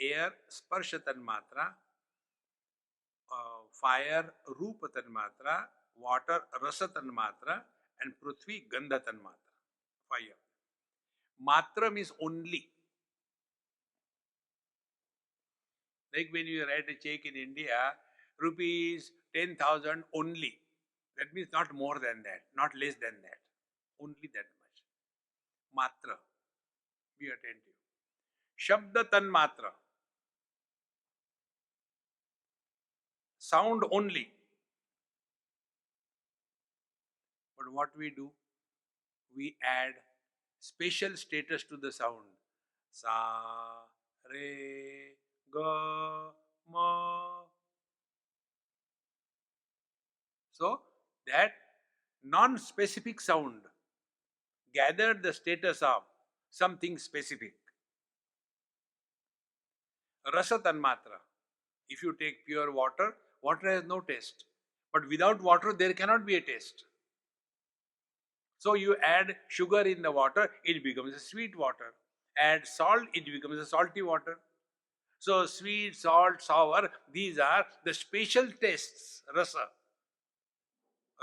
[SPEAKER 1] air, Sparsha tanmatra, fire, Rupa tanmatra, water, Rasa tanmatra, and Prithvi, Gandha tanmatra. Fire. Matra means only. Like when you write a check in India, rupees 10,000 only. That means not more than that, not less than that. Only that much. Matra. Be attentive. Shabda tanmatra, sound only. But what we do? We add special status to the sound. Sa, re, ga, ma. So that non-specific sound gathered the status of something specific. Rasa tanmatra. If you take pure water, water has no taste. But without water, there cannot be a taste. So you add sugar in the water, it becomes a sweet water. Add salt, it becomes a salty water. So sweet, salt, sour, these are the special tastes, rasa.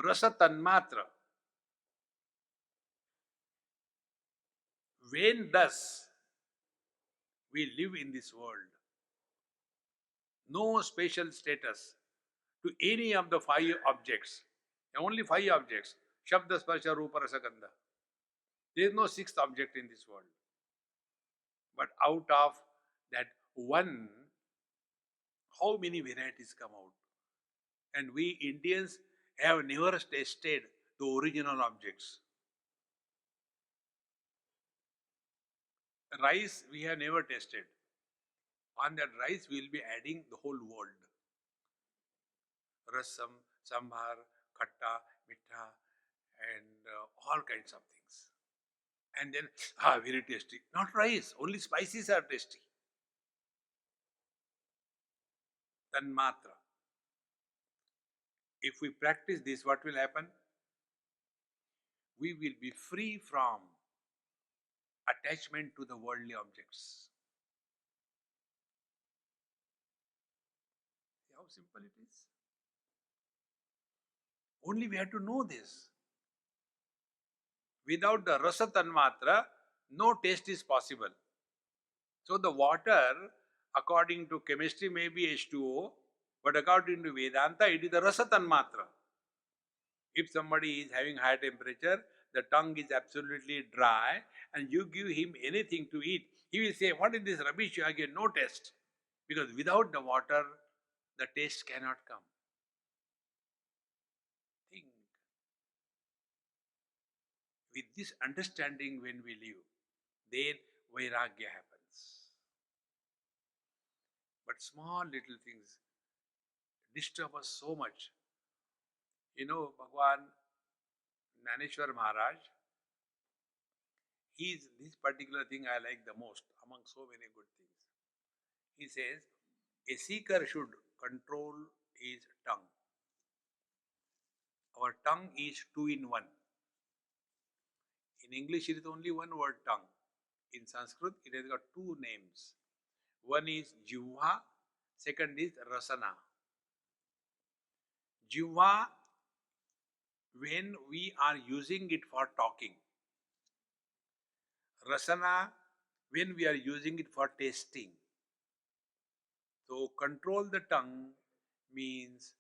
[SPEAKER 1] Rasa tanmatra. When thus we live in this world, no special status to any of the five objects. Only five objects. Shabda, Sparsha, Rupa, Rasa, Gandha. There is no sixth object in this world. But out of that one, how many varieties come out? And we Indians have never tasted the original objects. Rice we have never tasted. On that rice we will be adding the whole world. Rasam, sambar, khatta, mitha, and all kinds of things. And then, very tasty. Not rice, only spices are tasty. Tanmatra. If we practice this, what will happen? We will be free from attachment to the worldly objects. See how simple it is? Only we have to know this. Without the rasa tanmatra, no taste is possible. So the water, according to chemistry, may be H2O, but according to Vedanta, it is the rasa tanmatra. If somebody is having high temperature, the tongue is absolutely dry, and you give him anything to eat, he will say, "What is this rubbish? You have given no taste." Because without the water, the taste cannot come. Think. With this understanding when we live, then vairagya happens. But small little things disturb us so much. Bhagwan Naneshwar Maharaj, this particular thing I like the most among so many good things. He says, a seeker should control his tongue. Our tongue is two in one. In English, it is only one word, tongue. In Sanskrit, it has got two names. One is jivha, second is rasana. Jivha, when we are using it for talking. Rasana, when we are using it for tasting. So control the tongue means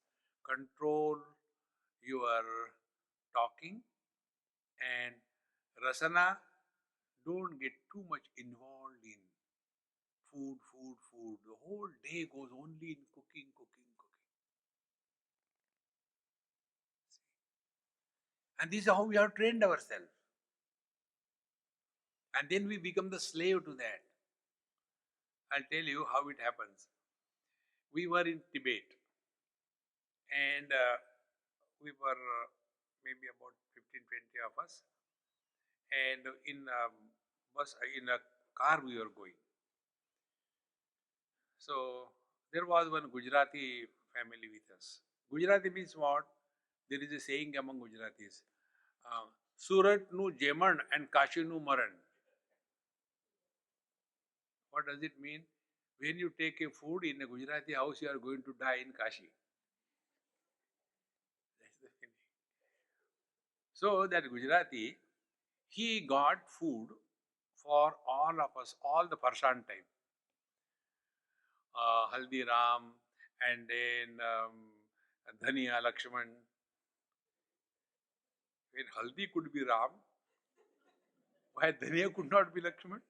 [SPEAKER 1] control your talking, and rasana, don't get too much involved in food. The whole day goes only in cooking. And this is how we have trained ourselves. And then we become the slave to that. I'll tell you how it happens. We were in Tibet, and we were maybe about 15, 20 of us, and in a car we were going. So there was one Gujarati family with us. Gujarati means what? There is a saying among Gujaratis, Surat nu Jeman and Kashi nu Maran. What does it mean? When you take a food in a Gujarati house, you are going to die in Kashi. That's the feeling. So that Gujarati, he got food for all of us, all the Parsan time. Haldiram, and then Dhania, Lakshman. When Haldi could be Ram, why Dhania could not be Lakshman?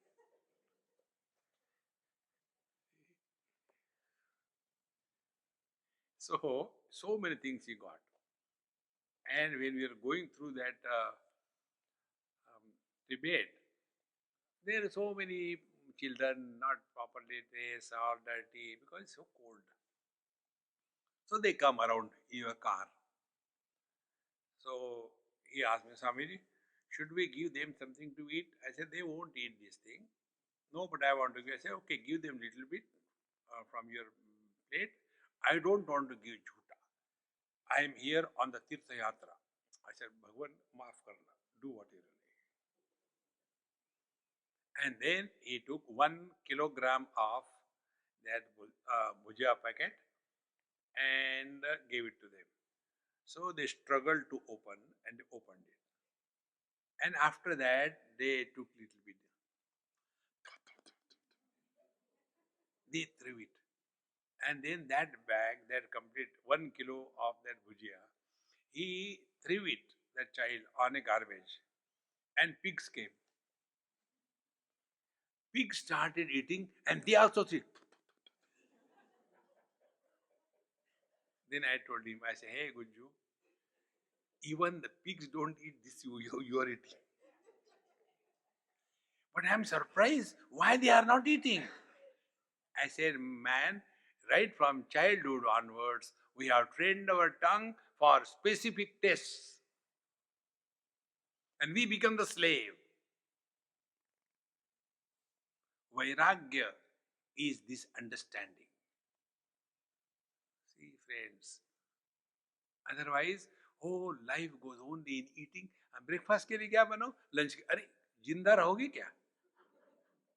[SPEAKER 1] So many things he got. And when we are going through that debate, there are so many children not properly dressed or dirty because it's so cold. So they come around your car. So he asked me, Swamiji, should we give them something to eat? I said, they won't eat this thing. No, but I want to give. I said, okay, give them little bit from your plate. I don't want to give jhuta. I am here on the Tirtha Yatra. I said, Bhagwan, maaf karna. Do what you really. And then he took 1 kilogram of that bhujia packet and gave it to them. So they struggled to open and they opened it. And after that, they took little bit. They threw it. And then that bag, that complete 1 kilo of that bhujia, he threw it, that child, on a garbage. And pigs came. Pigs started eating and they also threw it. Then I told him, I said, hey Gunju, even the pigs don't eat this you are eating. But I'm surprised why they are not eating. I said, man, right from childhood onwards, we have trained our tongue for specific tests. And we become the slave. Vairagya is this understanding. See, friends. Otherwise, whole life goes only in eating. Breakfast के लिए क्या बनाओ, lunch के, अरे जिंदा रहोगे क्या,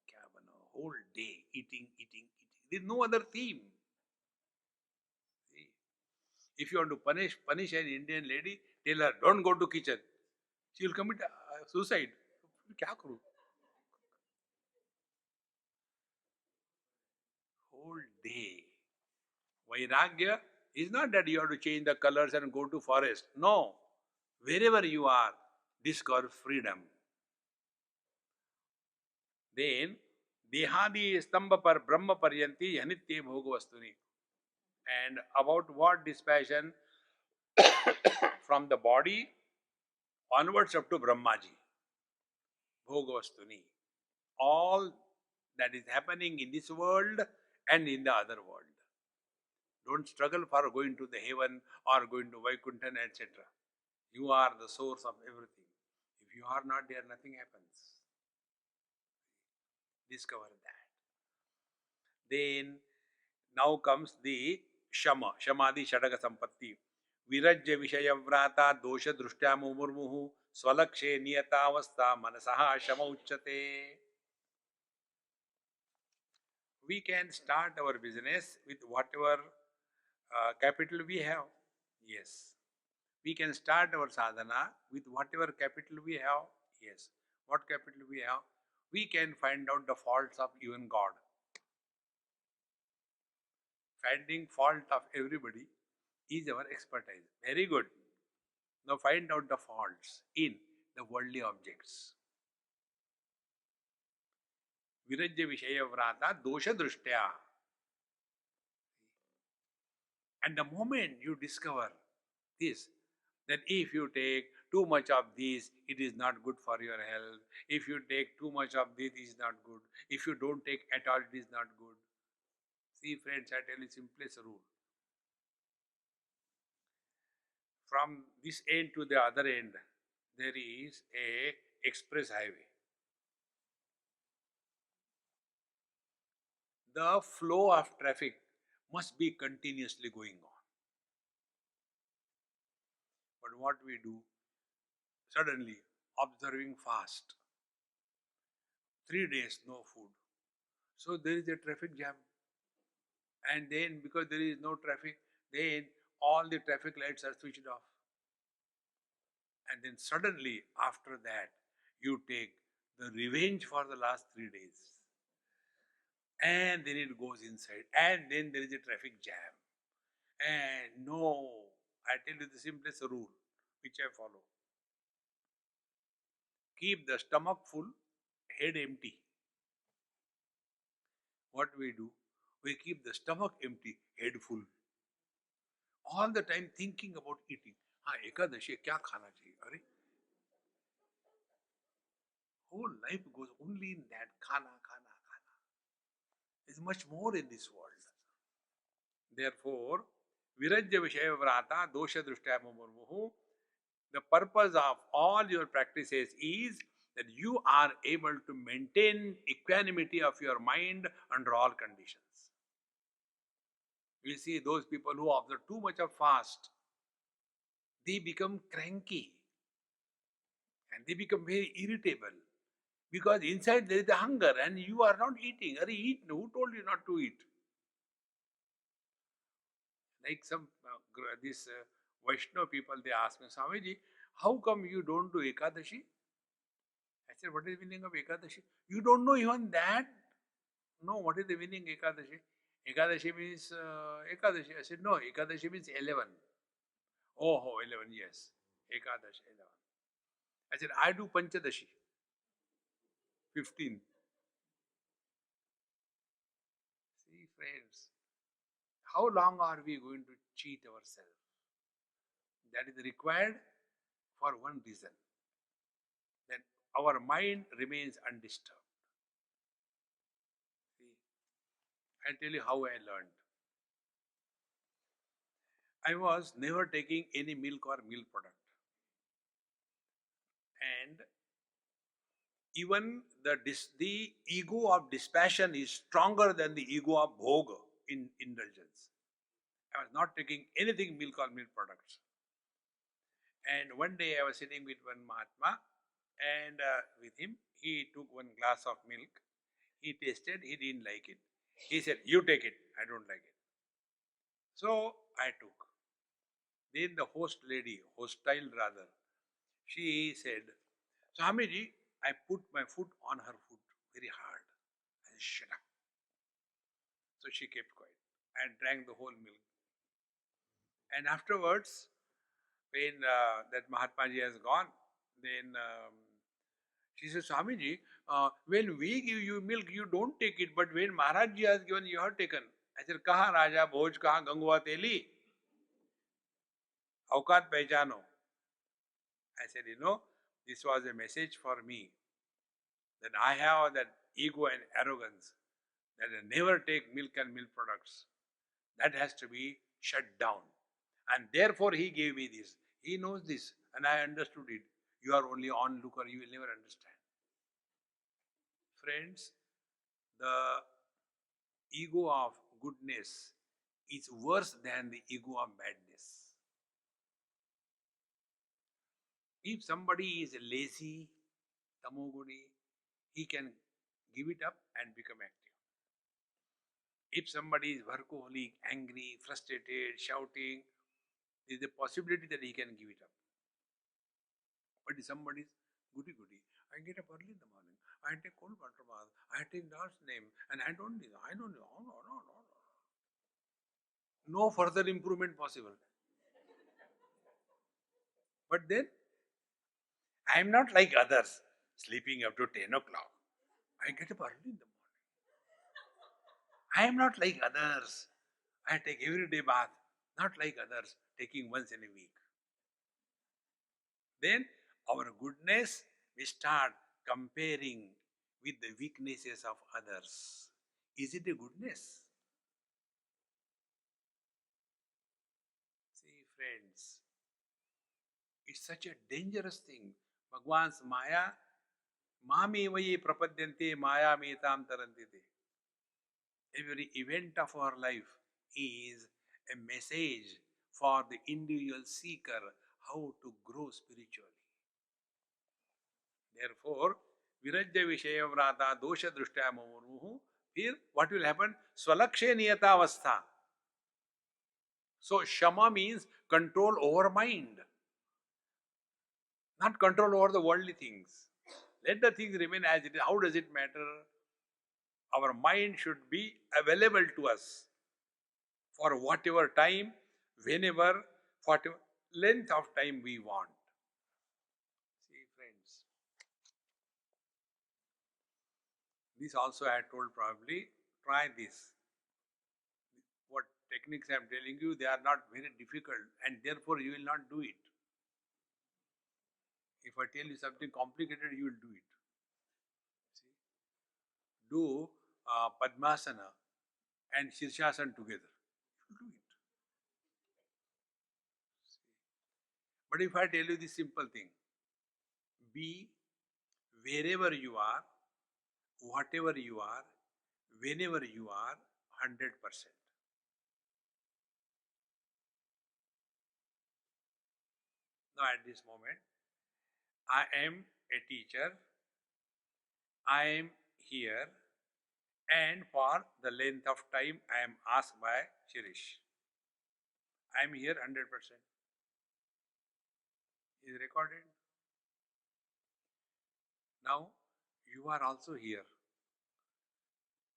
[SPEAKER 1] क्या बनाओ, whole day eating, eating, eating. There is no other theme. See? If you want to punish an Indian lady, tell her don't go to kitchen. She will commit suicide. क्या करूं? Whole day. Vairagya is not that you have to change the colors and go to forest. No. Wherever you are, discover freedom. Then, Dehadi Stamba par Brahma Paryanti Yanitye Bhoga Vastuni. And about what dispassion from the body onwards up to Brahmaji. Bhoga Vastuni. All that is happening in this world and in the other world. Don't struggle for going to the heaven or going to Vaikunthan, etc. You are the source of everything. If you are not there, nothing happens. Discover that. Then, now comes the Shama, Shamadi Shadaga Sampatti. Virajya Vishayavrata Dosha Drushtya Mumurmuhu Swalakshe Niyatavasta Manasaha Shama Uchate. We can start our business with whatever capital we have. Yes. We can start our sadhana with whatever capital we have. Yes. What capital we have? We can find out the faults of even God. Finding fault of everybody is our expertise. Very good. Now find out the faults in the worldly objects. Virajya Vishayavrata Dosha Drushtya. And the moment you discover this, that if you take too much of this, it is not good for your health. If you take too much of this, it is not good. If you don't take at all, it is not good. See, friends, I tell you simplest rule. From this end to the other end, there is a express highway. The flow of traffic must be continuously going on. But what we do, suddenly observing fast, 3 days no food. So there is a traffic jam. And then because there is no traffic, then all the traffic lights are switched off. And then suddenly after that, you take the revenge for the last 3 days. And then it goes inside. And then there is a traffic jam. And no, I tell you the simplest rule, which I follow. Keep the stomach full, head empty. What we do? We keep the stomach empty, head full. All the time thinking about eating. हाँ एकादशी है, क्या खाना चाहिए? अरे whole life goes only in that khana, khana, khana. There's much more in this world. Therefore, virajya vishaya vrata dosha drishtya mumurmuhu. The purpose of all your practices is that you are able to maintain equanimity of your mind under all conditions. We see those people who observe too much of fast, they become cranky and they become very irritable because inside there is a hunger and you are not eating. Are eat? Who told you not to eat? Like some these Vaishnava people, they ask me, Swamiji, how come you don't do Ekadashi? I said, what is the meaning of Ekadashi? You don't know even that? No, what is the meaning Ekadashi? Ekadashi means Ekadashi. I said, no, Ekadashi means 11. Oh, 11, yes. Ekadashi, 11. I said, I do Panchadashi, 15. See, friends, how long are we going to cheat ourselves? That is required for one reason, that our mind remains undisturbed. See, I'll tell you how I learned. I was never taking any milk or milk product. And even the ego of dispassion is stronger than the ego of bhoga in indulgence. I was not taking anything milk or milk products. And one day I was sitting with one Mahatma, and with him, he took one glass of milk. He tasted, he didn't like it. He said, you take it, I don't like it. So I took. Then the hostile rather, she said, Swamiji, I put my foot on her foot very hard. I said, shut up. So she kept quiet and drank the whole milk. And afterwards, when that Mahatmaji has gone, then she says, Swamiji, when we give you milk, you don't take it, but when Maharajji has given, you have taken. I said, Kaha Raja Bhoj, Kaha Gangua Teli? Aukat Pehchano. I said, this was a message for me, that I have that ego and arrogance, that I never take milk and milk products. That has to be shut down. And therefore he gave me this. He knows this, and I understood it. You are only onlooker, you will never understand. Friends, the ego of goodness is worse than the ego of badness. If somebody is lazy, tamoguni, he can give it up and become active. If somebody is workaholic, angry, frustrated, shouting, there is a possibility that he can give it up. But if somebody is goody, I get up early in the morning, I take cold water bath, I take God's name, and I don't know. No. No further improvement possible. But then, I am not like others, sleeping up to 10 o'clock. I get up early in the morning. I am not like others. I take everyday bath, not like others, taking once in a week. Then our goodness, we start comparing with the weaknesses of others. Is it a goodness? See, friends, it's such a dangerous thing. Bhagwan's Maya, Mami vaye prapadyante Maya metam tarantite. Every event of our life is a message for the individual seeker how to grow spiritually. Therefore, virajya vishaya vrata dosha drishtya mumurmuhu. Here, what will happen? Swalakshe niyata avastha. So, shama means control over mind, not control over the worldly things. Let the things remain as it is. How does it matter? Our mind should be available to us for whatever time, whenever, whatever length of time we want. See, friends, this also I told probably, try this. What techniques I am telling you, they are not very difficult, and therefore you will not do it. If I tell you something complicated, you will do it. See? Do Padmasana and Shirshasana together. You will do it. See? But if I tell you this simple thing, be wherever you are, whatever you are, whenever you are, 100%. Now at this moment, I am a teacher, I am here, and for the length of time I am asked by Shirish. I am here 100%. Is recorded. Now you are also here.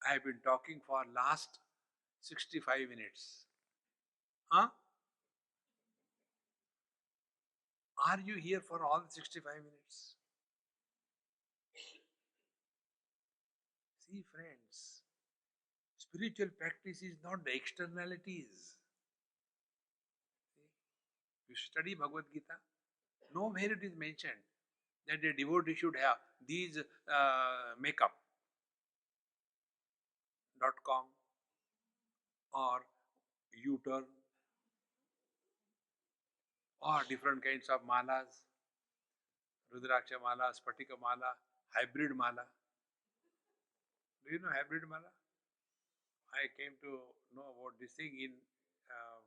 [SPEAKER 1] I have been talking for last 65 minutes. Huh? Are you here for all 65 minutes? See, friends, spiritual practice is not the externalities. See? You study Bhagavad Gita, nowhere it is mentioned that a devotee should have these makeup.com or U-turn or different kinds of malas, Rudraksha mala, Spatika mala, hybrid mala. Do you know hybrid mala? I came to know about this thing in uh,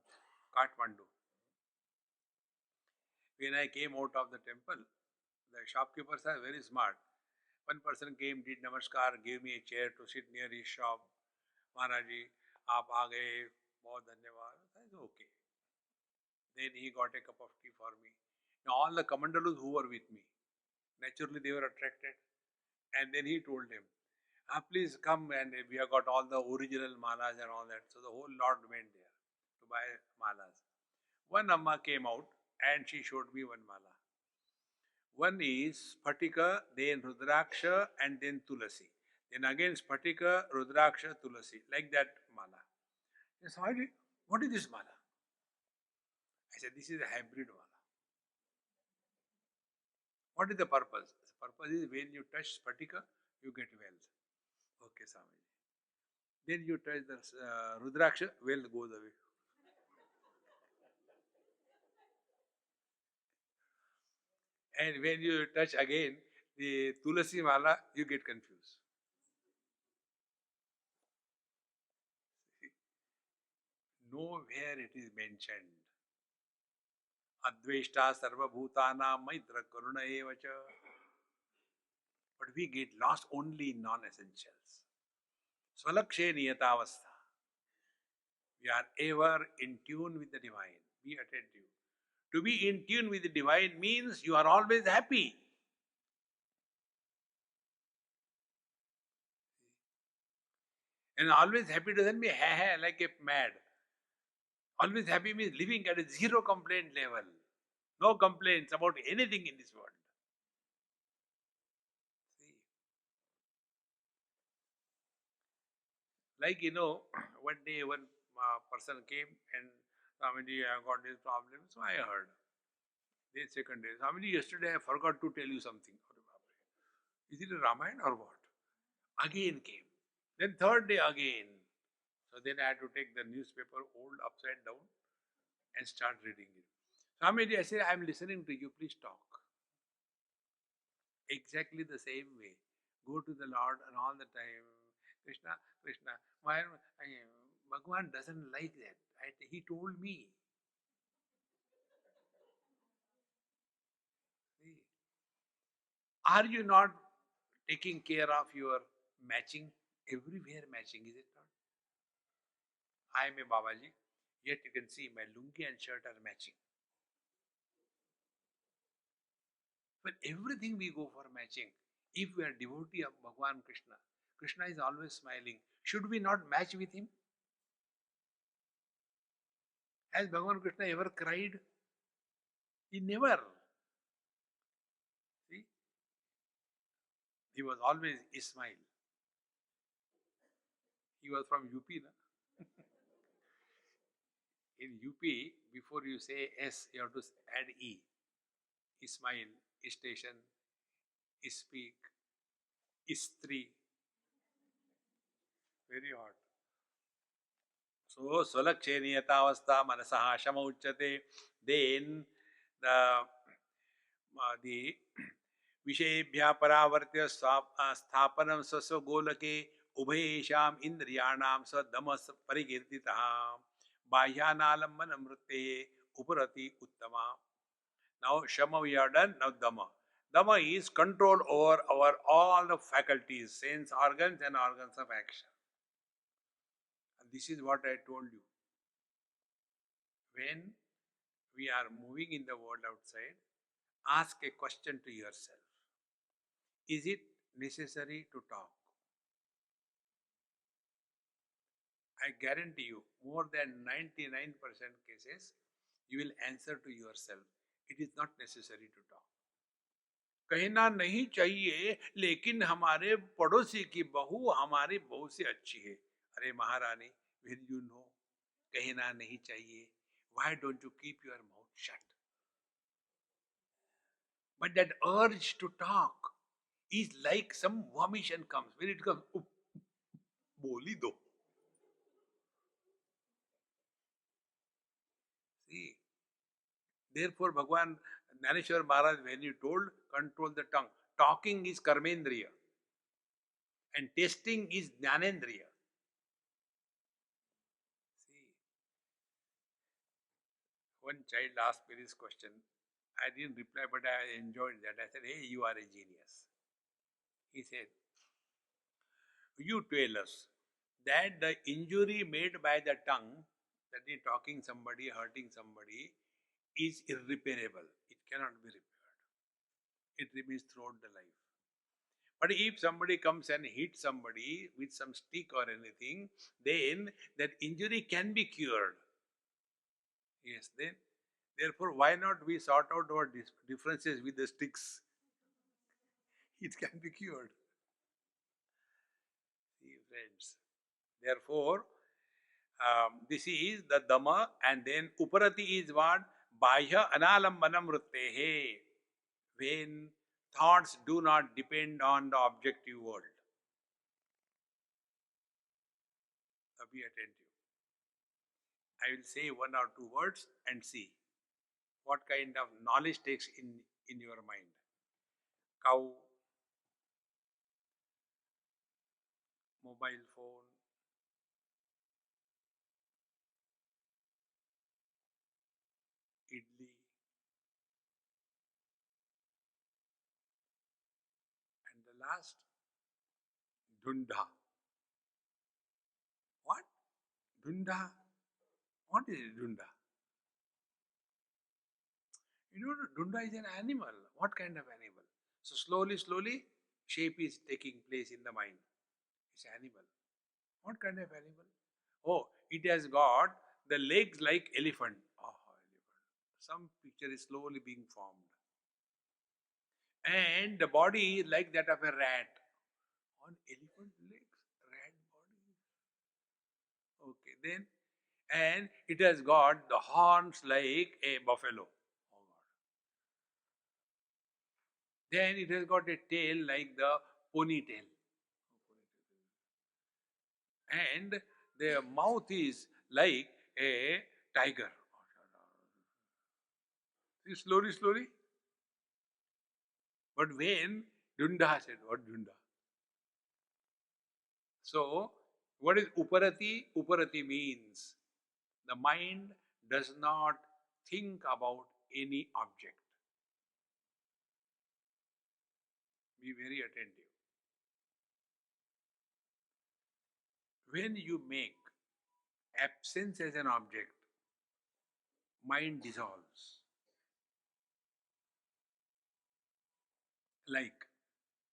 [SPEAKER 1] Kathmandu. When I came out of the temple, the shopkeepers are very smart. One person came, did namaskar, gave me a chair to sit near his shop. Maharaji, aap aa gaye, bahut dhanyawad. I said, okay. Then he got a cup of tea for me. Now all the commandos who were with me, naturally they were attracted. And then he told them, please come, and we have got all the original malas and all that. So the whole lot went there to buy malas. One Amma came out and she showed me one mala. One is Spatika, then Rudraksha, and then Tulasi. Then again Spatika, Rudraksha, Tulasi. Like that mala. He said, what is this mala? I said, this is a hybrid mala. What is the purpose? The purpose is when you touch Spatika, you get wealth. Okay, Swami. Then you touch the Rudraksha, wealth goes away. And when you touch again the Tulasi Mala, you get confused. Nowhere it is mentioned. Adveshta sarva bhutana maitra karuna evacha. But we get lost only in non-essentials. Swalakshe niyatavastha. We are ever in tune with the divine. Be attentive. To be in tune with the divine means you are always happy. And always happy doesn't mean like a mad. Always happy means living at a zero complaint level. No complaints about anything in this world. See? Like, one day one person came and Swamiji, I got this problem. So I heard. Then second day, Swamiji, yesterday I forgot to tell you something. Is it a Ramayana or what? Again came. Then third day again. So then I had to take the newspaper old upside down and start reading it. Swamiji, I said, I am listening to you, please talk. Exactly the same way. Go to the Lord and all the time, Krishna, Krishna. Why? Bhagwan doesn't like that. He told me. See, are you not taking care of your matching? Everywhere matching, is it not? I am a Babaji, yet you can see my lungi and shirt are matching. But everything we go for matching. If we are devotee of Bhagwan Krishna, Krishna is always smiling. Should we not match with him? Has Bhagwan Krishna ever cried? He never. See? He was always Ismail. He was from UP. Na? In UP, before you say S, you have to add E. Ismail, station, speak, istri. Very hot. So, Swalaksheniyatāvastha manasaha shama uchyate. Then the विषयेभ्यः परावर्त्य स्थापनं स्वस्वगोलके उभयेषाम् इन्द्रियाणां स दमः परिकीर्तितः बाह्यानालम्बनं वृत्तेः उपरति उत्तमा. Now Shama we are done, now Dama. Dama is control over our all the faculties, sense organs and organs of action. And this is what I told you. When we are moving in the world outside, ask a question to yourself. Is it necessary to talk? I guarantee you, more than 99% cases, you will answer to yourself, it is not necessary to talk. कहना नहीं चाहिए, लेकिन हमारे पड़ोसी की बहू हमारी बहू से अच्छी है. अरे महारानी, when you know, कहना नहीं चाहिए, why don't you keep your mouth shut? But that urge to talk is like some vomit comes. When it comes, बोली दो. See, therefore, Bhagwan Dhaneshwar Maharaj, when he told, control the tongue, talking is karmendriya and tasting is jnanendriya. See, one child asked me this question. I didn't reply, but I enjoyed that. I said, hey, you are a genius. He said, you tell us that the injury made by the tongue, that is talking somebody, hurting somebody, is irreparable. It cannot be repaired. It remains throughout the life. But if somebody comes and hits somebody with some stick or anything, then that injury can be cured. Yes, then, therefore, why not we sort out our differences with the sticks? It can be cured. See, friends. Therefore, this is the Dhamma, and then Uparati is what? Bahya analambanam vrittehe. When thoughts do not depend on the objective world. Now be attentive. I will say one or two words and see what kind of knowledge takes in your mind. Cow, mobile phone, idli, and the last, dhunda. What? Dhunda? What is dhunda? You know, dhunda is an animal. What kind of animal? So slowly, shape is taking place in the mind. It's animal. What kind of animal? Oh, it has got the legs like elephant. Oh, elephant. Some picture is slowly being formed. And the body is like that of a rat. On elephant legs, rat body. Okay, then, and it has got the horns like a buffalo. Oh God. Then it has got a tail like the ponytail. And the mouth is like a tiger. See, slowly. But when Dunda said, what Dunda? So, what is Uparati? Uparati means the mind does not think about any object. Be very attentive. When you make absence as an object, mind dissolves. Like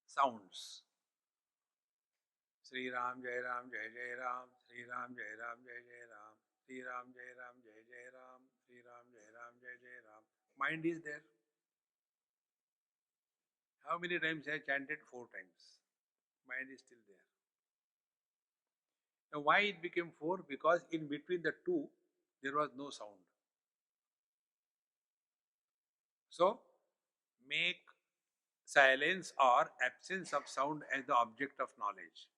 [SPEAKER 1] sounds. Sri Ram, Jai Ram, Jai Jai Ram, Sri Ram, Jai Ram, Jai Jai Ram, Sri Ram, Jai Ram, Jai Jai Ram, Sri Ram, Jai Ram, Jai Jai Ram. Mind is there. How many times I chanted? 4 times. Mind is still there. Now why it became 4? Because in between the two, There was no sound. So, make silence or absence of sound as the object of knowledge.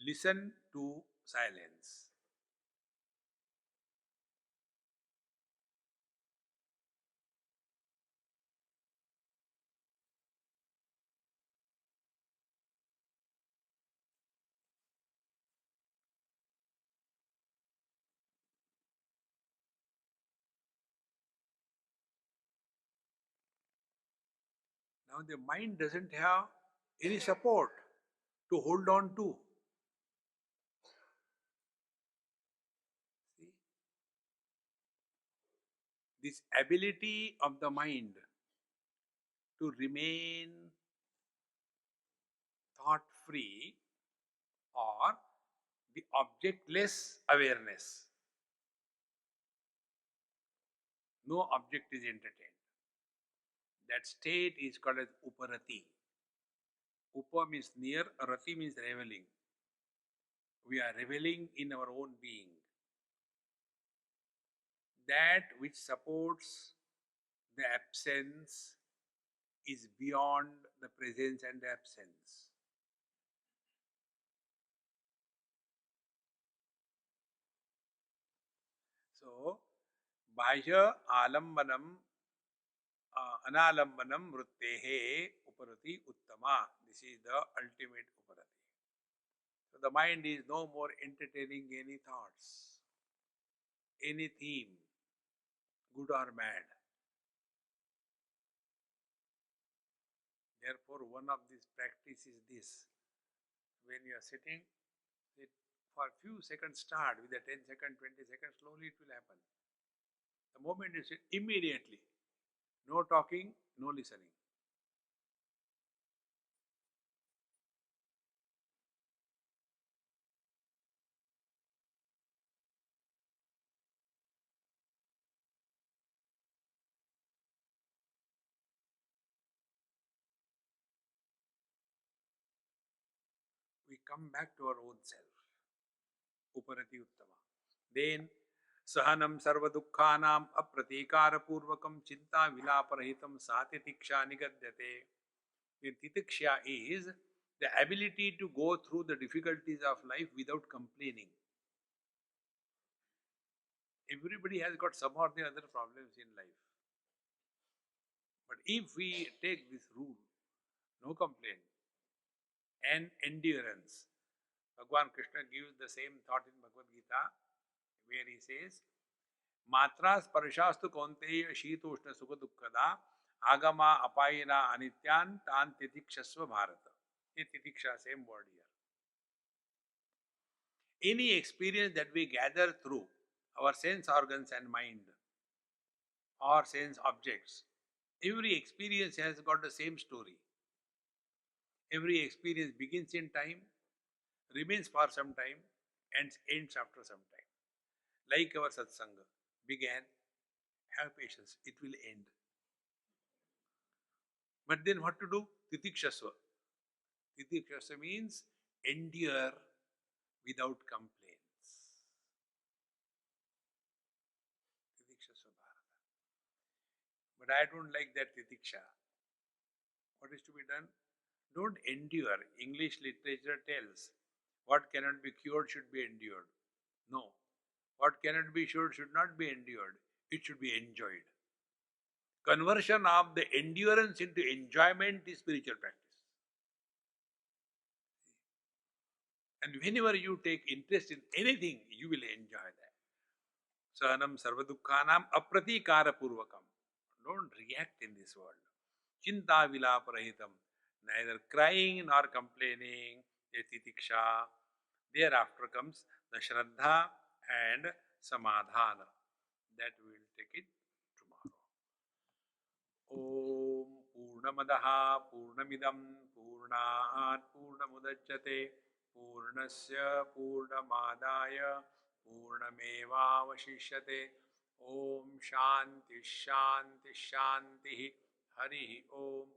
[SPEAKER 1] Listen to silence. Now, the mind doesn't have any support to hold on to. See, this ability of the mind to remain thought free or the objectless awareness. No object is entertained. That state is called as uparati. Upa means near, rati means reveling. We are reveling in our own being. That which supports the absence is beyond the presence and the absence. So, Bahya alambanam analambanam vrittehe uparati uttama. This is the ultimate uparati. So the mind is no more entertaining any thoughts, any theme, good or bad. Therefore, one of these practice is this. When you are sitting, sit for a few seconds, start with a 10 second, 20 seconds, slowly it will happen. The moment you sit, immediately, no talking, no listening. We come back to our own self. Uparati Uttama. Then Sahanam Sarva Dukkhanam Apratikara Purvakam Chinta Vilaparahitam Satitiksha Nigadyate. The titiksha is the ability to go through the difficulties of life without complaining. Everybody has got some or the other problems in life. But if we take this rule, no complaint and endurance, Bhagavan Krishna gives the same thought in Bhagavad Gita where he says, Matra sparshastu kaunteya shitoshna sukha dukkada agama apayana anityan tan titikshasva bharata. Titiksha, same word here. Any experience that we gather through our sense organs and mind or sense objects, every experience has got the same story. Every experience begins in time, remains for some time, and ends after some time. Like our satsanga began, have patience, it will end. But then what to do? Titikshasva. Titikshasva means endure without complaints. Titikshasva bharata. But I don't like that titiksha. What is to be done? Don't endure. English literature tells what cannot be cured should be endured. No. What cannot be cured should not be endured. It should be enjoyed. Conversion of the endurance into enjoyment is spiritual practice. And whenever you take interest in anything, you will enjoy that. Sahanam sarvadukhanam apratikara purvakam. Don't react in this world. Chinta vilaparahitam. Neither crying nor complaining. Titiksha. Thereafter comes the Shraddha and Samadhana. That we will take it tomorrow. Om Purnamadaha Purnamidam Purnat Purnamudachyate Purnasya Purnamadaya Purnamevavashishyate. Om Shanti Shanti Shanti Hari Om